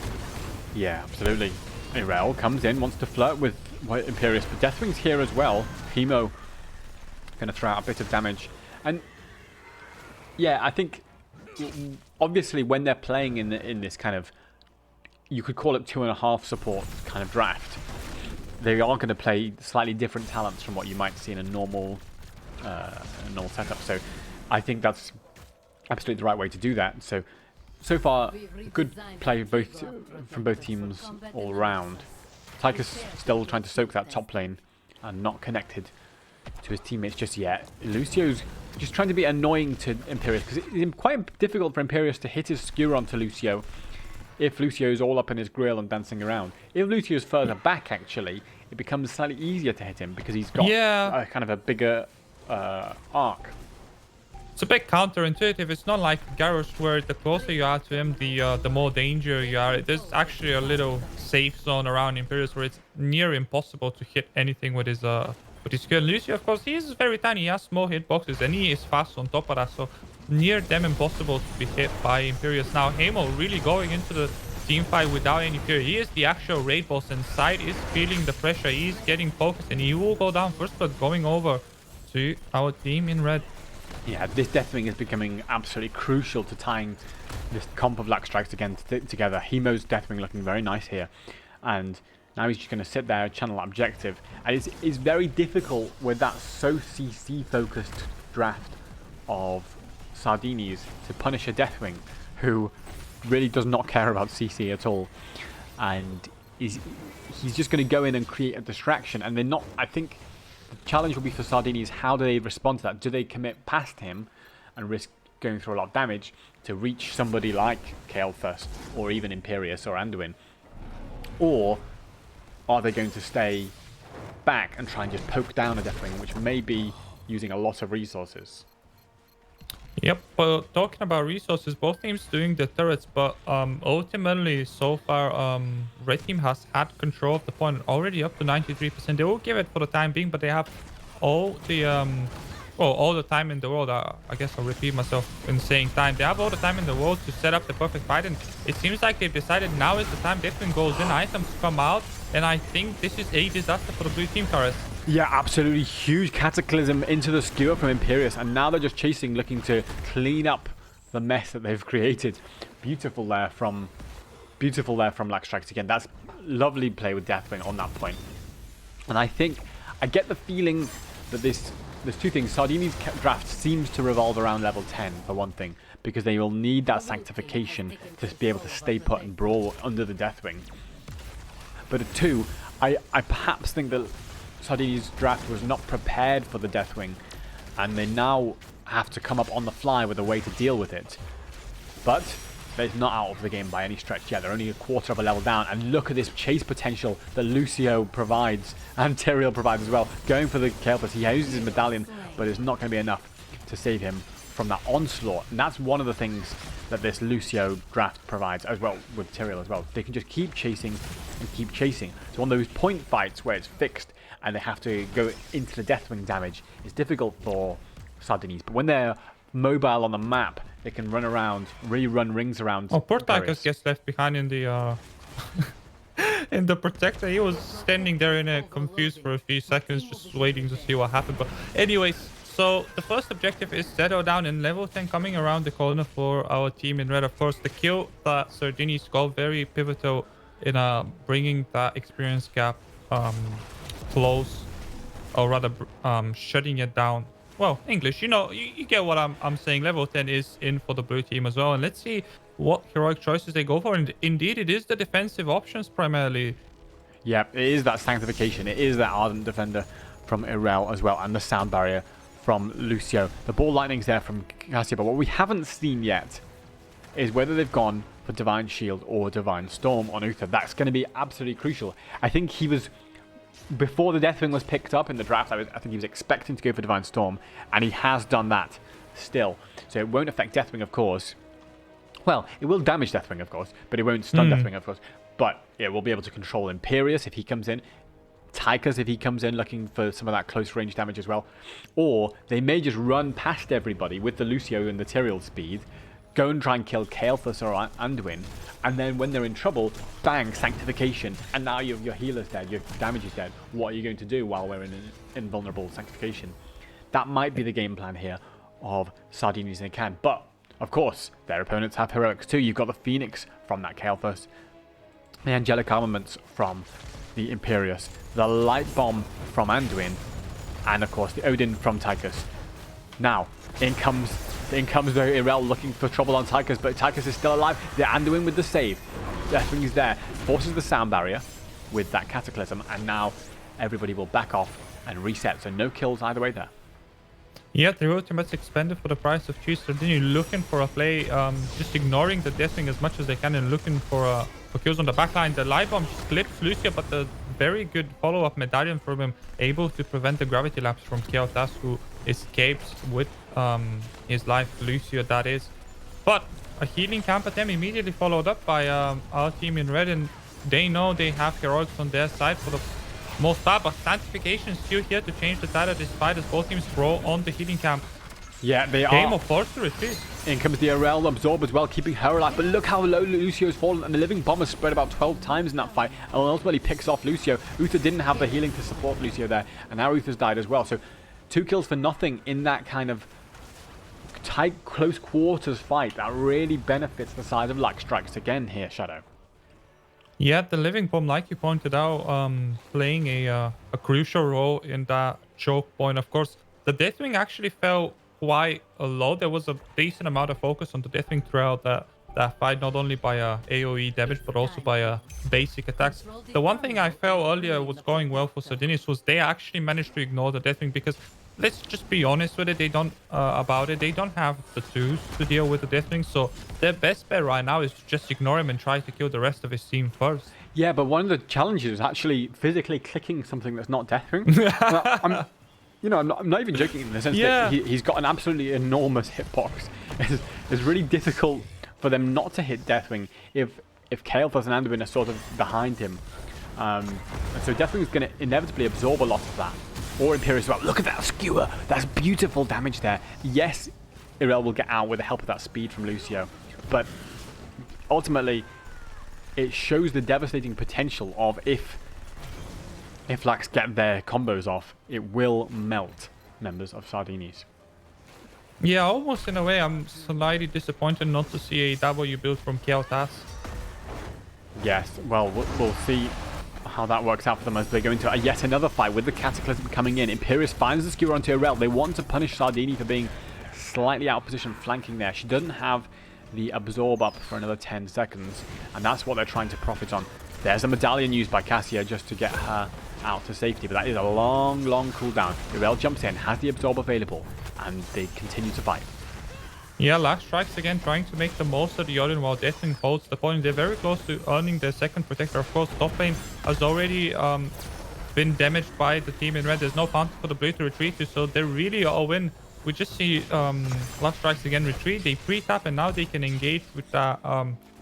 Speaker 1: Yeah, absolutely. Irel comes in, wants to flirt with Imperius, but Deathwing's here as well. Hemo going to throw out a bit of damage. And yeah, I think obviously when they're playing in this kind of, you could call it 2.5 support kind of draft, they are going to play slightly different talents from what you might see in a normal setup. So I think that's absolutely the right way to do that. So far, good play from both teams all around. Tychus still trying to soak that top lane and not connected to his teammates just yet. Lucio's just trying to be annoying to Imperius, because it's quite difficult for Imperius to hit his skewer onto Lucio if Lucio's all up in his grill and dancing around. If Lucio's further back, actually, it becomes slightly easier to hit him because he's got kind of a bigger arc.
Speaker 2: It's a bit counterintuitive. It's not like Garrosh, where the closer you are to him, the more danger you are. There's actually a little safe zone around Imperius where it's near impossible to hit anything with his skill. Lucio, of course, he is very tiny. He has small hitboxes and he is fast on top of that. So near them impossible to be hit by Imperius. Now Hemo really going into the team fight without any fear. He is the actual raid boss, and Side is feeling the pressure. He's getting focused and he will go down first, but going over to our team in red.
Speaker 1: Yeah, this Deathwing is becoming absolutely crucial to tying this comp of Lachs strikes again together. Hemo's Deathwing looking very nice here. And now he's just going to sit there and channel that objective. And it's very difficult with that so CC-focused draft of Sardiinis to punish a Deathwing who really does not care about CC at all. And he's just going to go in and create a distraction. And they're not, I think, The challenge will be for Sardiinis, how do they respond to that? Do they commit past him and risk going through a lot of damage to reach somebody like Kael'thas or even Imperius or Anduin? Or are they going to stay back and try and just poke down a Deathwing, which may be using a lot of resources?
Speaker 2: Yep, but talking about resources, both teams doing the turrets, but ultimately so far red team has had control of the point already up to 93%. They will give it for the time being, but they have all the well, all the time in the world. I guess I'll repeat myself in saying time. They have all the time in the world to set up the perfect fight, and it seems like they've decided now is the time. Deathwing goes in, items come out, and I think this is a disaster for the blue team, Karis.
Speaker 1: Yeah, absolutely huge cataclysm into the skewer from Imperius, and now they're just chasing, looking to clean up the mess that they've created. Beautiful there from Lachs again. That's lovely play with Deathwing on that point. And I think I get the feeling that there's two things. Sardiini's draft seems to revolve around level 10 for one thing, because they will need that sanctification to be able to stay put and brawl under the Deathwing. But two, I perhaps think that Sardiini's draft was not prepared for the Deathwing, and they now have to come up on the fly with a way to deal with it. But they're not out of the game by any stretch yet. They're only a quarter of a level down, and look at this chase potential that Lucio provides, and Tyrael provides as well. Going for the Kael'thas, he uses his medallion, but it's not going to be enough to save him from that onslaught. And that's one of the things that this Lucio draft provides as well, with Tyrael as well. They can just keep chasing and keep chasing. So on those point fights where it's fixed and they have to go into the Deathwing damage, it's difficult for Sardiinis. But when they're mobile on the map, they can run around, rerun rings around.
Speaker 2: Oh, poor Tychus gets left behind in the in the protector. He was standing there in a confused for a few seconds, just waiting to see what happened. But anyways, so the first objective is settle down in level 10, coming around the corner for our team in red. Of course, the kill that Sardiinis got, very pivotal in bringing that experience gap close, or rather shutting it down. Well, English, you know, you get what I'm saying. Level 10 is in for the blue team as well. And let's see what heroic choices they go for. And indeed, it is the defensive options primarily.
Speaker 1: Yeah, it is that sanctification. It is that ardent defender from Irel as well. And the sound barrier from Lucio. The ball lightning's there from Cassia. But what we haven't seen yet is whether they've gone for Divine Shield or Divine Storm on Uther. That's going to be absolutely crucial. I think he was... Before the Deathwing was picked up in the draft, I think he was expecting to go for Divine Storm, and he has done that still. So it won't affect Deathwing, of course. Well, it will damage Deathwing, of course, but it won't stun Deathwing, of course. But it will be able to control Imperius if he comes in, Tychus if he comes in looking for some of that close range damage as well. Or they may just run past everybody with the Lucio and the Tyrael speed, go and try and kill Kael'thas or Anduin, and then when they're in trouble, bang, sanctification, and now your healer's dead, your damage is dead. What are you going to do while we're in an invulnerable sanctification? That might be the game plan here of Sardiinis, and they can. But, of course, their opponents have heroics too. You've got the Phoenix from that Kael'thas, the Angelic Armaments from the Imperius, the Light Bomb from Anduin, and, of course, the Odin from Tychus. Now, in comes the Irel looking for trouble on Tychus, but Tychus is still alive. The Anduin with the save. Deathwing is there. Forces the sound barrier with that Cataclysm, and now everybody will back off and reset. So no kills either way there.
Speaker 2: Yeah, the ultimate's expended for the price of 2. Sardiini looking for a play, just ignoring the Deathwing as much as they can and looking for kills on the backline. The Light Bomb just clips Lucio, but the very good follow-up medallion from him, able to prevent the gravity lapse from Kael'thas, who escapes with his life. Lucio, that is. But a healing camp attempt immediately followed up by our team in red, and they know they have heroics on their side for the most part, but Sanctification is still here to change the tide of this fight as both teams throw on the healing camp.
Speaker 1: Yeah, they are.
Speaker 2: Game of force to retreat.
Speaker 1: In comes the Irel Absorb as well, keeping her alive. But look how low Lucio's fallen, and the Living Bomb has spread about 12 times in that fight, and ultimately picks off Lucio. Uther didn't have the healing to support Lucio there, and now Uther's died as well. So 2 kills for nothing in that kind of tight, close quarters fight. That really benefits the side of Lachs Strikes again here, Shadow.
Speaker 2: Yeah, the Living Bomb, like you pointed out, playing a crucial role in that choke point. Of course, the Deathwing actually fell quite low. There was a decent amount of focus on the Deathwing throughout that that fight, not only by AoE damage, but also by basic attacks. The one thing I felt earlier was going well for Sardiinis was they actually managed to ignore the Deathwing, because let's just be honest with it, they don't they don't have the tools to deal with the Deathwing, so their best bet right now is to just ignore him and try to kill the rest of his team first.
Speaker 1: Yeah, but one of the challenges is actually physically clicking something that's not Deathwing. I'm not even joking in the sense that he's got an absolutely enormous hitbox. It's really difficult for them not to hit Deathwing if Kael'thas and Anduin are sort of behind him. And so Deathwing's going to inevitably absorb a lot of that. Or Imperius as well. Look at that skewer. That's beautiful damage there. Yes, Irel will get out with the help of that speed from Lucio. But ultimately, it shows the devastating potential of if Lachs get their combos off, it will melt members of Sardiinis.
Speaker 2: Yeah, almost in a way, I'm slightly disappointed not to see a W build from Kael'thas.
Speaker 1: Yes, well, we'll see how that works out for them as they go into yet another fight with the Cataclysm coming in. Imperius finds the skewer onto Irel. They want to punish Sardiini for being slightly out of position flanking there. She doesn't have the absorb up for another 10 seconds, and that's what they're trying to profit on. There's a medallion used by Cassia just to get her out to safety, but that is a long cooldown. Irel jumps in, has the absorb available, and they continue to fight.
Speaker 2: Yeah, Lachs strikes again, trying to make the most of the Odin while Deathwing holds the point. They're very close to earning their second protector. Of course, top lane has already been damaged by the team in red. There's no fountain for the blue to retreat to, so they're really all win. We just see Lachs strikes again retreat. They pre-tap, and now they can engage with that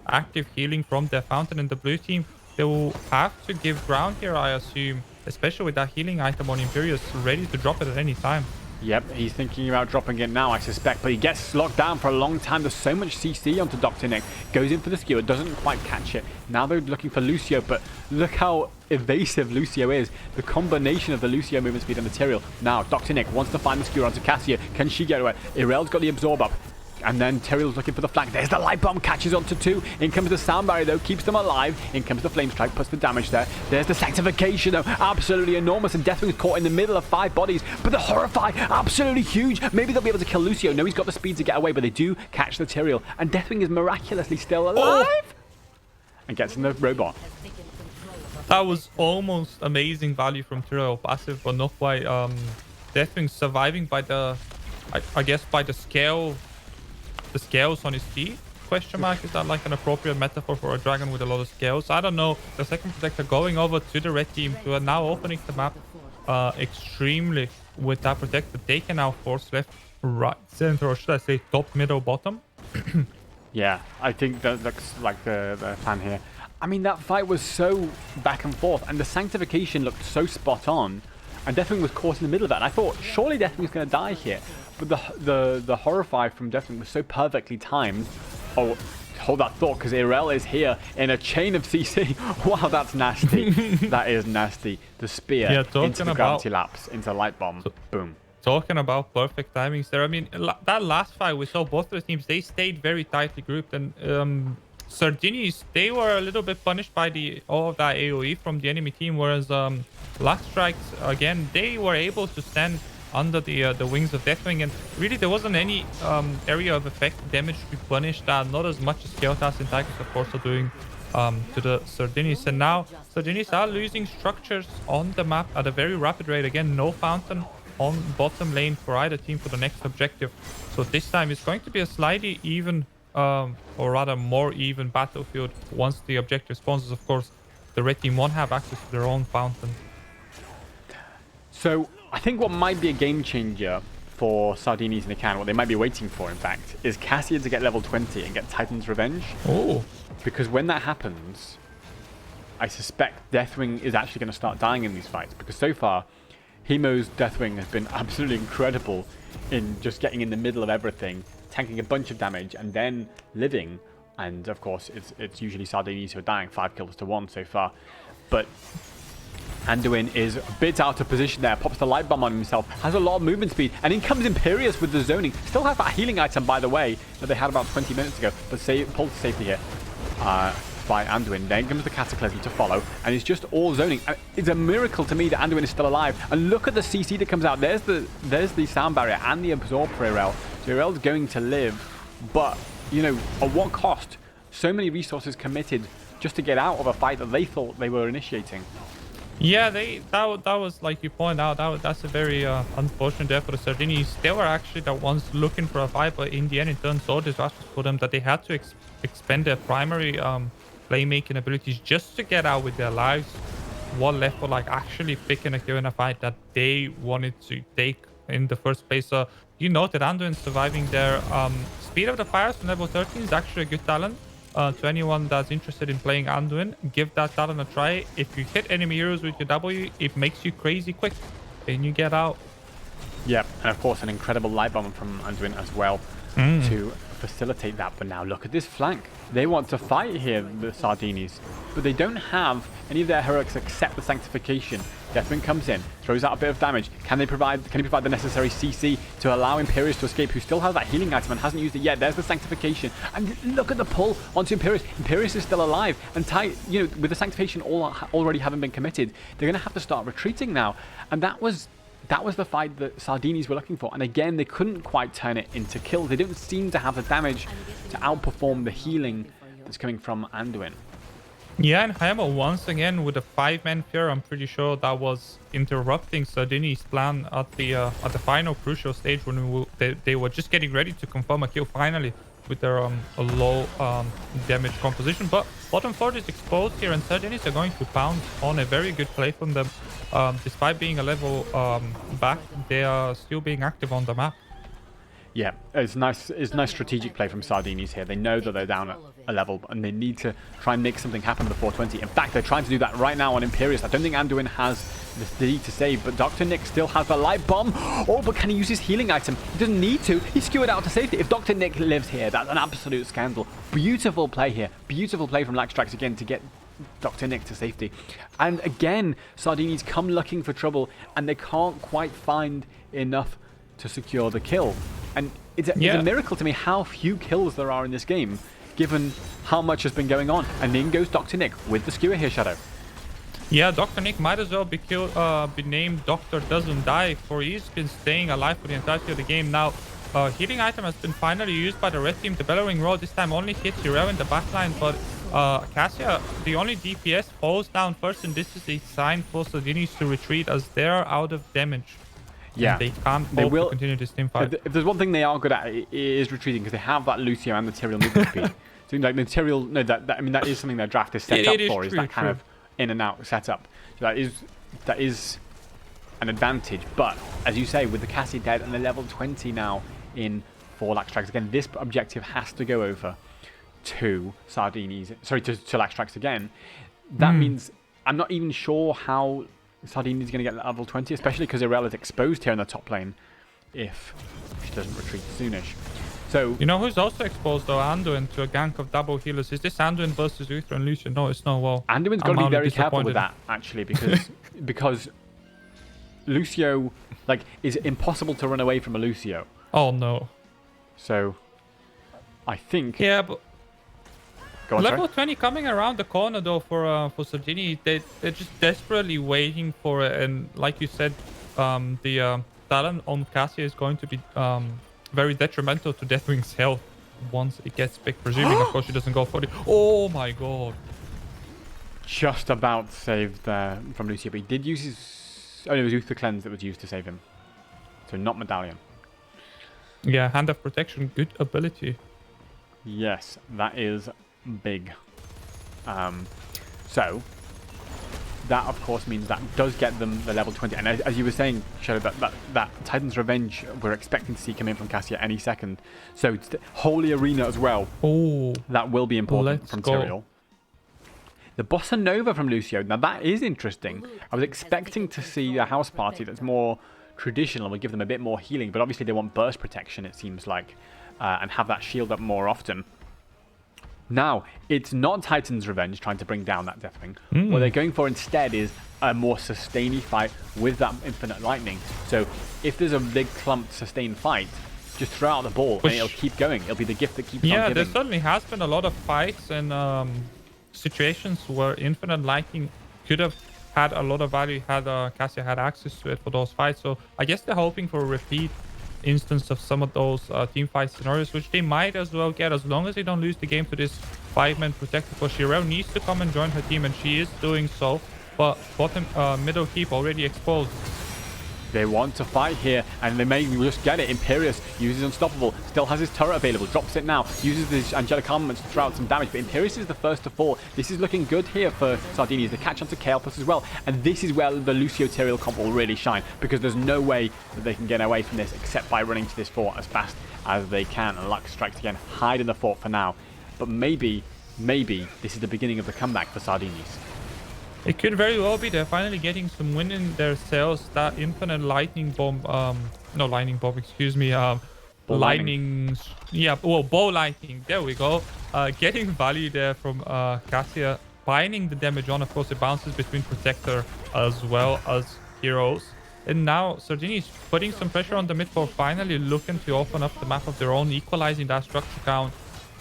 Speaker 2: active healing from their fountain in the blue team. They will have to give ground here, I assume, especially with that healing item on Imperius, ready to drop it at any time.
Speaker 1: Yep, he's thinking about dropping it now, I suspect, but he gets locked down for a long time. There's so much CC onto Dr. Nick. Goes in for the skewer, doesn't quite catch it. Now they're looking for Lucio, but look how evasive Lucio is. The combination of the Lucio movement speed and material. Now, Dr. Nick wants to find the skewer onto Cassia. Can she get away? Irel's got the absorb up. And then Tyrael's looking for the flank. There's the light bomb, catches onto 2. In comes the sound barrier though, keeps them alive. In comes the flame strike, puts the damage there. There's the sanctification though, absolutely enormous. And Deathwing's caught in the middle of 5 bodies. But the horrify, absolutely huge. Maybe they'll be able to kill Lucio. No, he's got the speed to get away, but they do catch the Tyrael. And Deathwing is miraculously still alive. And gets in the robot.
Speaker 2: That was almost amazing value from Tyrael, passive, but not by Deathwing surviving by the, I guess, by the scale. The scales on his teeth? Question mark. Is that like an appropriate metaphor for a dragon with a lot of scales? I don't know. The second protector going over to the red team, who are now opening the map extremely with that protector. They can now force left, right, center, or should I say top, middle, bottom.
Speaker 1: Yeah, I think that looks like the plan here. I mean, that fight was so back and forth, and the sanctification looked so spot on. And Deathwing was caught in the middle of that. And I thought, surely Deathwing's going to die here. But the horrify from Deathwing was so perfectly timed. Oh, hold that thought, because Irel is here in a chain of CC. Wow, that's nasty. That is nasty. The spear into the gravity lapse, into light bomb. Boom.
Speaker 2: Talking about perfect timings there. I mean, that last fight, we saw both of the teams. They stayed very tightly grouped. And Sardiinis, they were a little bit punished by all of that AoE from the enemy team. Whereas Lachs strikes, again, they were able to stand under the wings of Deathwing, and really there wasn't any area of effect damage to be punished, not as much as Kael'thas and Tigers of course are doing to the Sardiinis. And now Sardiinis are losing structures on the map at a very rapid rate. Again, no fountain on bottom lane for either team for the next objective, so this time it's going to be a slightly even or rather more even battlefield once the objective spawns. Of course, the red team won't have access to their own fountain.
Speaker 1: So I think what might be a game changer for Sardiinis in the can, what they might be waiting for, in fact, is Cassia to get level 20 and get Titan's Revenge.
Speaker 2: Oh.
Speaker 1: Because when that happens, I suspect Deathwing is actually going to start dying in these fights. Because so far, Hemo's Deathwing has been absolutely incredible in just getting in the middle of everything, tanking a bunch of damage, and then living. And of course, it's usually Sardiinis who are dying, 5 kills to 1 so far. But Anduin is a bit out of position there, pops the light bomb on himself, has a lot of movement speed, and in comes Imperius with the zoning. Still has that healing item, by the way, that they had about 20 minutes ago, but pulled to safety here by Anduin. Then comes the Cataclysm to follow, and it's just all zoning. It's a miracle to me that Anduin is still alive. And look at the CC that comes out. There's the sound barrier and the absorb for Irel. So Irel's going to live, but you know, at what cost? So many resources committed just to get out of a fight that they thought they were initiating.
Speaker 2: Yeah, that was like you point out. That's a very unfortunate death for the Sardiinis. They were actually the ones looking for a fight, but in the end, it turned so disastrous for them that they had to expend their primary playmaking abilities just to get out with their lives. What left for like actually picking a kill in a fight that they wanted to take in the first place. So you noted Anduin surviving there. Speed of the Fires from level 13 is actually a good talent. To anyone that's interested in playing Anduin, give that talent a try. If you hit enemy heroes with your W, it makes you crazy quick and you get out.
Speaker 1: Yeah, and of course an incredible light bomb from Anduin as well to facilitate that. But now look at this flank. They want to fight here, the Sardiinis, but they don't have any of their heroics except the Sanctification. Deathwing comes in, throws out a bit of damage. Can he provide the necessary CC to allow Imperius to escape, who still has that healing item and hasn't used it yet? There's the Sanctification. And look at the pull onto Imperius. Imperius is still alive. And you know, with the Sanctification already having been committed, they're going to have to start retreating now. And that was the fight that Sardiinis were looking for. And again, they couldn't quite turn it into kills. They don't seem to have the damage to outperform the healing that's coming from Anduin.
Speaker 2: Yeah, and Hammer once again with a 5-man fear. I'm pretty sure that was interrupting Sardiini's plan at the final crucial stage when they were just getting ready to confirm a kill finally with their a low damage composition. But bottom 4 is exposed here, and Sardiinis are going to pounce on a very good play from them. Despite being a level back, they are still being active on the map.
Speaker 1: Yeah, it's nice strategic play from Sardiinis here. They know that they're down at a level and they need to try and make something happen before 20. In fact, they're trying to do that right now on Imperius. I don't think Anduin has the need to save, but Dr. Nick still has the light bomb. Oh, but can he use his healing item? He doesn't need to. He's skewered out to safety. If Dr. Nick lives here, that's an absolute scandal. Beautiful play here. Beautiful play from Lachs again to get Dr. Nick to safety. And again, Sardiinis come looking for trouble and they can't quite find enough to secure the kill. And it's a miracle to me how few kills there are in this game, given how much has been going on. And in goes Dr. Nick with the skewer here, Shadow.
Speaker 2: Yeah, Dr. Nick might as well be named Doctor Doesn't Die, for he's been staying alive for the entirety of the game. Now, healing item has been finally used by the red team. The Bellowing Roar this time only hits Hero in the backline, but Cassia, the only DPS, falls down first, and this is a sign for Sardiinis to retreat as they're out of damage.
Speaker 1: Yeah,
Speaker 2: they can't to continue this team fight.
Speaker 1: If there's one thing they are good at, it is retreating, because they have that Lucio and material movement speed. So like material, no, I mean that is something their draft is set up for, is that kind of in and out setup. So that is an advantage. But as you say, with the Cassie dead and the level 20 now in for Lachs again, this objective has to go over to Sardiinis. Sorry, to Lachs again. That means I'm not even sure how Sardiinis is going to get level 20, especially because Irel is exposed here in the top lane if she doesn't retreat soonish. So
Speaker 2: you know who's also exposed though? Anduin to a gank of double healers. Is this Anduin versus Uther and Lucian? No, it's not. Well,
Speaker 1: Anduin's got to be very careful with that actually, because Lucio is impossible to run away from a Lucio.
Speaker 2: Oh no.
Speaker 1: So I think
Speaker 2: but
Speaker 1: go on,
Speaker 2: level 20 coming around the corner though for Sardiini. They're just desperately waiting for it, and like you said, the talent on Cassia is going to be very detrimental to Deathwing's health once it gets big, presuming of course she doesn't go for it. Oh my god.
Speaker 1: Just about saved there from Lucio, but he did use his... Oh, it was Uther Cleanse that was used to save him. So not Medallion.
Speaker 2: Yeah, Hand of Protection, good ability.
Speaker 1: Yes, that is big. So that of course means that does get them the level 20, and as you were saying, Shadow, that Titan's Revenge we're expecting to see come in from Cassia any second. So Holy Arena as well.
Speaker 2: Oh,
Speaker 1: that will be important from Tyrael. The Bossa Nova from Lucio. Now that is interesting. I was expecting to see a house party that's more traditional, would give them a bit more healing, but obviously they want burst protection, it seems like, and have that shield up more often. Now, it's not Titan's Revenge trying to bring down that Deathwing. What they're going for instead is a more sustainy fight with that Infinite Lightning. So if there's a big clumped sustained fight, just throw out the ball and it'll keep going. It'll be the gift that keeps on giving.
Speaker 2: Yeah, there certainly has been a lot of fights and situations where Infinite Lightning could have had a lot of value had Cassia had access to it for those fights. So I guess they're hoping for a repeat instance of some of those team fight scenarios, which they might as well get as long as they don't lose the game to this 5-man protector. For Shirel needs to come and join her team, and she is doing so. But bottom middle keep already exposed.
Speaker 1: They want to fight here, and they may just get it. Imperius uses Unstoppable, still has his turret available, drops it now, uses his Angelic Armaments to throw out some damage, but Imperius is the first to fall. This is looking good here for Sardiinis. They catch onto Chaos as well, and this is where the Lucio Tyrael comp will really shine, because there's no way that they can get away from this except by running to this fort as fast as they can. And Lachs strikes again, hide in the fort for now, but maybe this is the beginning of the comeback for Sardiinis.
Speaker 2: It could very well be they're finally getting some win in their sails. That infinite lightning bomb, no lightning bomb, excuse me, lightning, yeah, well, bow lightning, there we go. Getting value there from Cassia, binding the damage on. Of course, it bounces between Protector as well as heroes. And now Sardiinis is putting some pressure on the mid for finally looking to open up the map of their own, equalizing that structure count.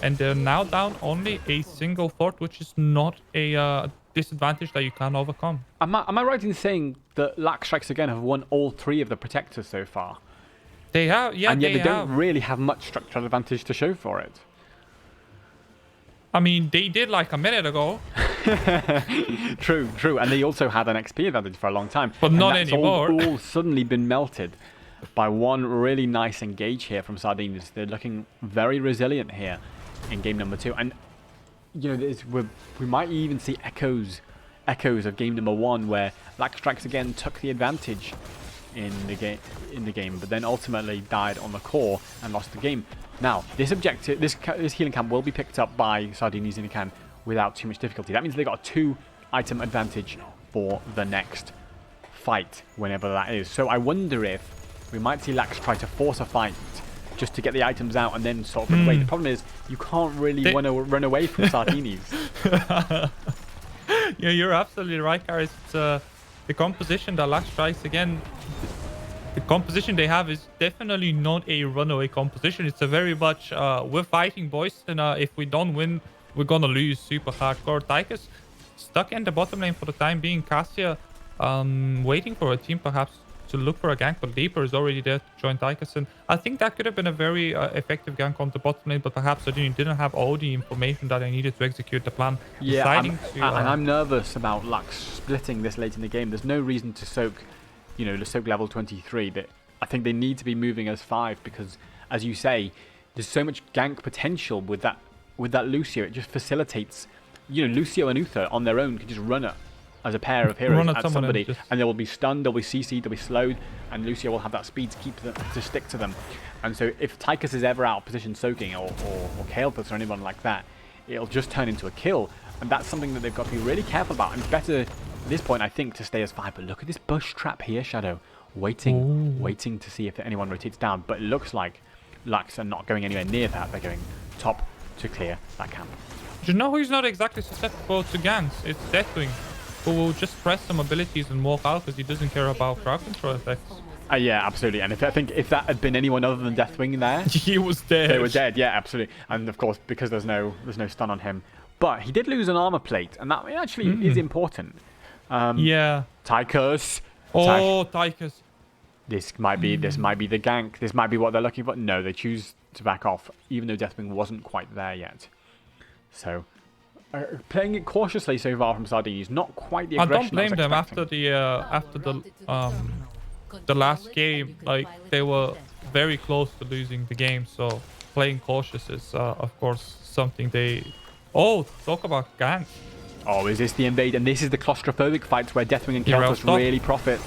Speaker 2: And they're now down only a single fort, which is not a disadvantage that you can overcome.
Speaker 1: Am I right in saying that Lachs Strikes Again have won all 3 of the protectors so far?
Speaker 2: They have, yeah,
Speaker 1: and yet they don't really have much structural advantage to show for it.
Speaker 2: I mean, they did like a minute ago.
Speaker 1: True, and they also had an XP advantage for a long time,
Speaker 2: but not anymore.
Speaker 1: All suddenly been melted by one really nice engage here from Sardiinis. They're looking very resilient here in game number 2, and you know, we might even see echoes of game number 1, where Lachs Strikes Again took the advantage in the game, but then ultimately died on the core and lost the game. Now, this objective, this healing camp will be picked up by Sardiinis in the camp without too much difficulty. That means they got a 2-item advantage for the next fight, whenever that is. So I wonder if we might see Lachs try to force a fight just to get the items out and then sort of run away. The problem is you can't really want to run away from Sardiinis.
Speaker 2: Yeah, you're absolutely right, Gareth. It's the composition that Lachs Strikes Again, the composition they have is definitely not a runaway composition. It's a very much we're fighting, boys, and if we don't win, we're gonna lose super hardcore. Tychus stuck in the bottom lane for the time being. Cassia waiting for a team perhaps to look for a gank, but Leaper is already there to join Tychus, and I think that could have been a very effective gank on the bottom lane, but perhaps Sardiinis didn't have all the information that they needed to execute the plan.
Speaker 1: Yeah, and I'm nervous about Lachs splitting this late in the game. There's no reason to soak, soak level 23. That I think they need to be moving as 5, because, as you say, there's so much gank potential with that Lucio. It just facilitates, Lucio and Uther on their own can just run it as a pair of heroes at somebody, and they will be stunned, they'll be CC'd, they'll be slowed, and Lucio will have that speed to keep them, to stick to them. And so if Tychus is ever out of position soaking, or Kael'thas or anyone like that, it'll just turn into a kill, and that's something that they've got to be really careful about. And better at this point, I think, to stay as 5. But look at this bush trap here, Shadow, waiting to see if anyone rotates down. But it looks like Lachs are not going anywhere near that. They're going top to clear that camp.
Speaker 2: Do you know who's not exactly susceptible to ganks? It's Deathwing, who will just press some abilities and walk out because he doesn't care about crowd control effects.
Speaker 1: Yeah, absolutely. And I think if that had been anyone other than Deathwing there,
Speaker 2: he was dead.
Speaker 1: They were dead. Yeah, absolutely. And of course, because there's no stun on him, but he did lose an armor plate, and that actually is important.
Speaker 2: Yeah.
Speaker 1: Tychus.
Speaker 2: Tychus.
Speaker 1: This might be the gank. This might be what they're looking for. No, they choose to back off, even though Deathwing wasn't quite there yet. So. Playing it cautiously so far from Sardiinis, not quite the aggression.
Speaker 2: I don't blame them after the last game. Like, they were very close to losing the game, so playing cautious is of course something they. Talk about gank.
Speaker 1: Oh, is this the invade? And this is the claustrophobic fights where Deathwing and Kael'thas really profit.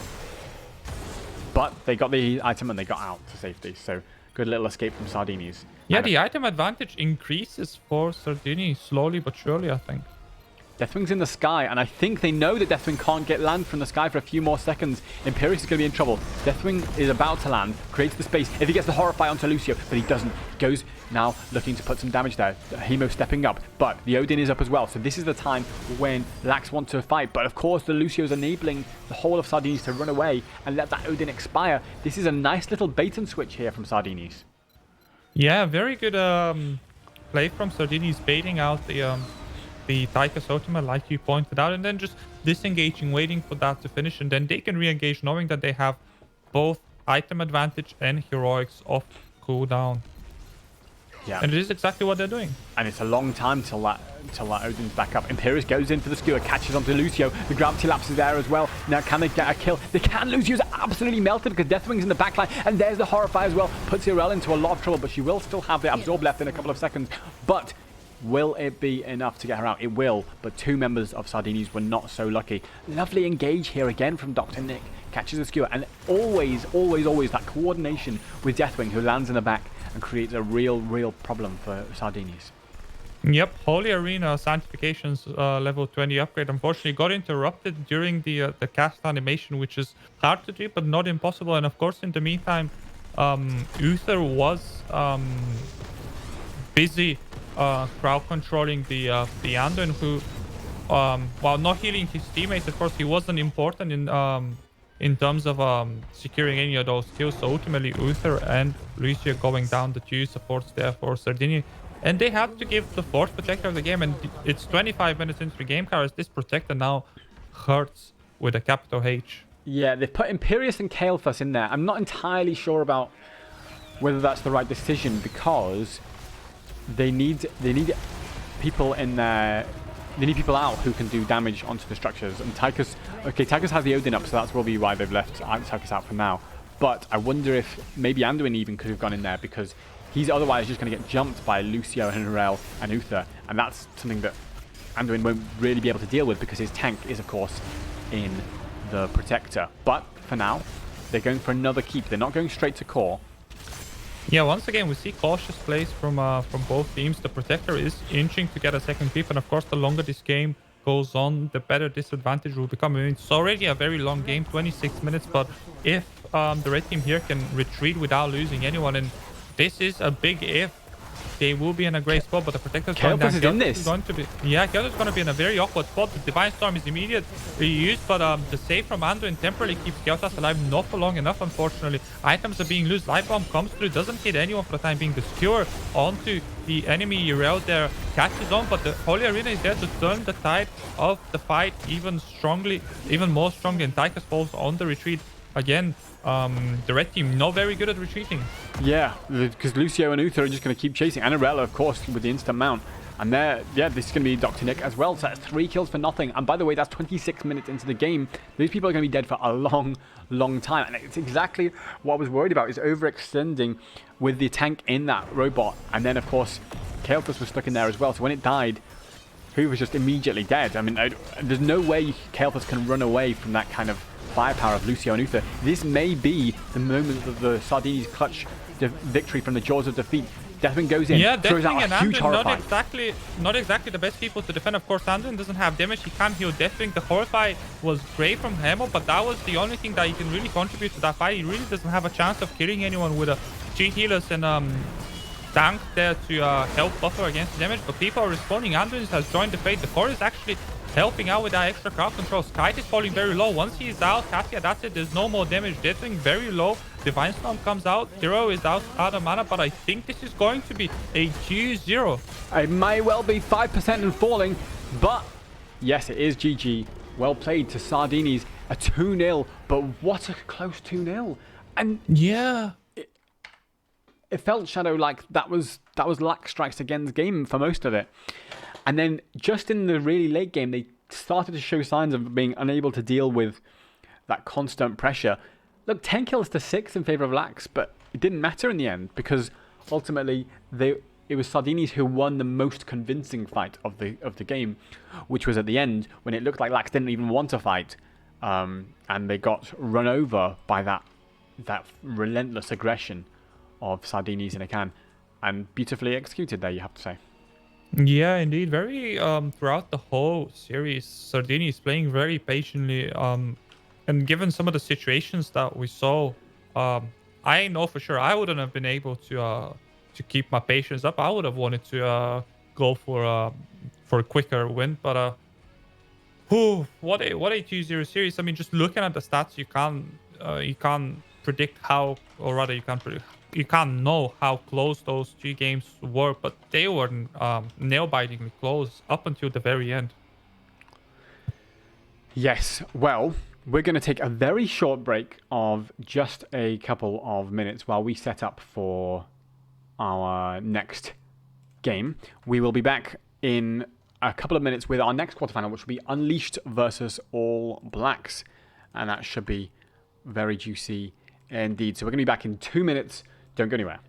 Speaker 1: But they got the item and they got out to safety, so good little escape from Sardiinis.
Speaker 2: Yeah, the item advantage increases for Sardiinis slowly but surely, I think.
Speaker 1: Deathwing's in the sky, and I think they know that Deathwing can't get land from the sky for a few more seconds. Imperius is going to be in trouble. Deathwing is about to land, creates the space. If he gets the Horrify onto Lucio, but he doesn't. Goes now looking to put some damage there. Hemo stepping up, but the Odin is up as well. So this is the time when Lachs want to fight. But of course, the Lucio's enabling the whole of Sardiinis to run away and let that Odin expire. This is a nice little bait and switch here from Sardiinis.
Speaker 2: Yeah, very good play from Sardiinis, baiting out the Tychus ultimate, like you pointed out, and then just disengaging, waiting for that to finish, and then they can re-engage, knowing that they have both item advantage and heroics off cooldown.
Speaker 1: Yeah.
Speaker 2: And it is exactly what they're doing.
Speaker 1: And it's a long time till that Odin's back up. Imperius goes in for the skewer, catches onto Lucio. The gravity lapse is there as well. Now can they get a kill? They can. Lucio's absolutely melted because Deathwing's in the backline. And there's the Horrify as well. Puts Irel into a lot of trouble, but she will still have the absorb left in a couple of seconds. But will it be enough to get her out? It will, but 2 members of Sardiinis were not so lucky. Lovely engage here again from Dr. Nick. Catches the skewer, and always that coordination with Deathwing, who lands in the back and creates a real problem for Sardiinis.
Speaker 2: Yep, Holy Arena Sanctification's level 20 upgrade unfortunately got interrupted during the cast animation, which is hard to do but not impossible. And of course, in the meantime, Uther was busy crowd controlling the Anduin, who, while not healing his teammates, of course, he wasn't important in terms of securing any of those kills. So ultimately, Uther and Lucio going down, the 2 supports there for Sardinia. And they had to give the 4th protector of the game, and it's 25 minutes into the game, Karis. This protector now hurts with a capital H.
Speaker 1: Yeah, they've put Imperius and Kael'thas in there. I'm not entirely sure about whether that's the right decision, because they need people in there. They need people out who can do damage onto the structures. And Tychus, okay, Tychus has the Odin up, so that's probably why they've left Tychus out for now. But I wonder if maybe Anduin even could have gone in there, because he's otherwise just going to get jumped by Lucio and Irel and Uther. And that's something that Anduin won't really be able to deal with, because his tank is, of course, in the Protector. But for now, they're going for another keep. They're not going straight to core.
Speaker 2: Yeah, once again, we see cautious plays from both teams. The Protector is inching to get a second creep, and of course, the longer this game goes on, the better disadvantage will become. I mean, it's already a very long game, 26 minutes, but if the red team here can retreat without losing anyone, and this is a big if, they will be in a great spot, but the Protector's going down.
Speaker 1: Kael'thas is in this.
Speaker 2: Kael'thas is going to be in a very awkward spot. The Divine Storm is immediately used, but the save from Anduin temporarily keeps Kael'thas alive, not for long enough, unfortunately. Items are being loose. Light Bomb comes through, doesn't hit anyone for the time being. The skewer onto the enemy Irel there catches on, but the Holy Arena is there to turn the tide of the fight even more strongly, and Tychus falls on the retreat. Again, the red team not very good at retreating.
Speaker 1: Yeah, because Lucio and Uther are just going to keep chasing. And Irel, of course, with the instant mount. And there, yeah, this is going to be Dr. Nick as well. So that's 3 kills for nothing. And by the way, that's 26 minutes into the game. These people are going to be dead for a long time. And it's exactly what I was worried about, is overextending with the tank in that robot. And then, of course, Kael'thas was stuck in there as well. So when it died, he was just immediately dead. I mean, there's no way Kael'thas can run away from that kind of firepower of Lucio and Uther. This may be the moment of the Sardiinis clutch victory from the jaws of defeat. Deathwing goes in, throws out a huge Horrify.
Speaker 2: Not exactly the best people to defend. Of course, Anduin doesn't have damage. He can't heal Deathwing. The Horrify was great from Hemo, but that was the only thing that he can really contribute to that fight. He really doesn't have a chance of killing anyone with a 3 healers and tank there to help buffer against the damage. But people are responding. Anduin has joined the fight. The core is actually helping out with that extra crowd control. Skite is falling very low. Once he is out, Katia, that's it. There's no more damage. Deathwing very low. Divine Storm comes out. Hero is out of mana, but I think this is going to be a 2-0.
Speaker 1: It may well be 5% and falling, but yes, it is GG. Well played to Sardiinis. A 2-0, but what a close 2-0. And
Speaker 2: yeah,
Speaker 1: it felt, Shadow, like that was Lachs Strikes Again's game for most of it. And then just in the really late game, they started to show signs of being unable to deal with that constant pressure. Look, 10 kills to 6 in favor of Lachs, but it didn't matter in the end, because ultimately it was Sardiinis who won the most convincing fight of the game, which was at the end when it looked like Lachs didn't even want to fight, and they got run over by that relentless aggression of Sardiinis in a can, and beautifully executed there, you have to say.
Speaker 2: Yeah, indeed. Very throughout the whole series, Sardiini is playing very patiently. And given some of the situations that we saw, I know for sure I wouldn't have been able to keep my patience up. I would have wanted to go for a quicker win. But what a 2-0 series. I mean, just looking at the stats, you can't predict how, or rather, you can't know how close those 2 games were, but they were nail-bitingly close up until the very end.
Speaker 1: Yes, well, We're going to take a very short break of just a couple of minutes while we set up for our next game. We will be back in a couple of minutes with our next quarterfinal, which will be Unleashed versus All Blacks. And that should be very juicy indeed. So we're going to be back in 2 minutes. Don't go anywhere.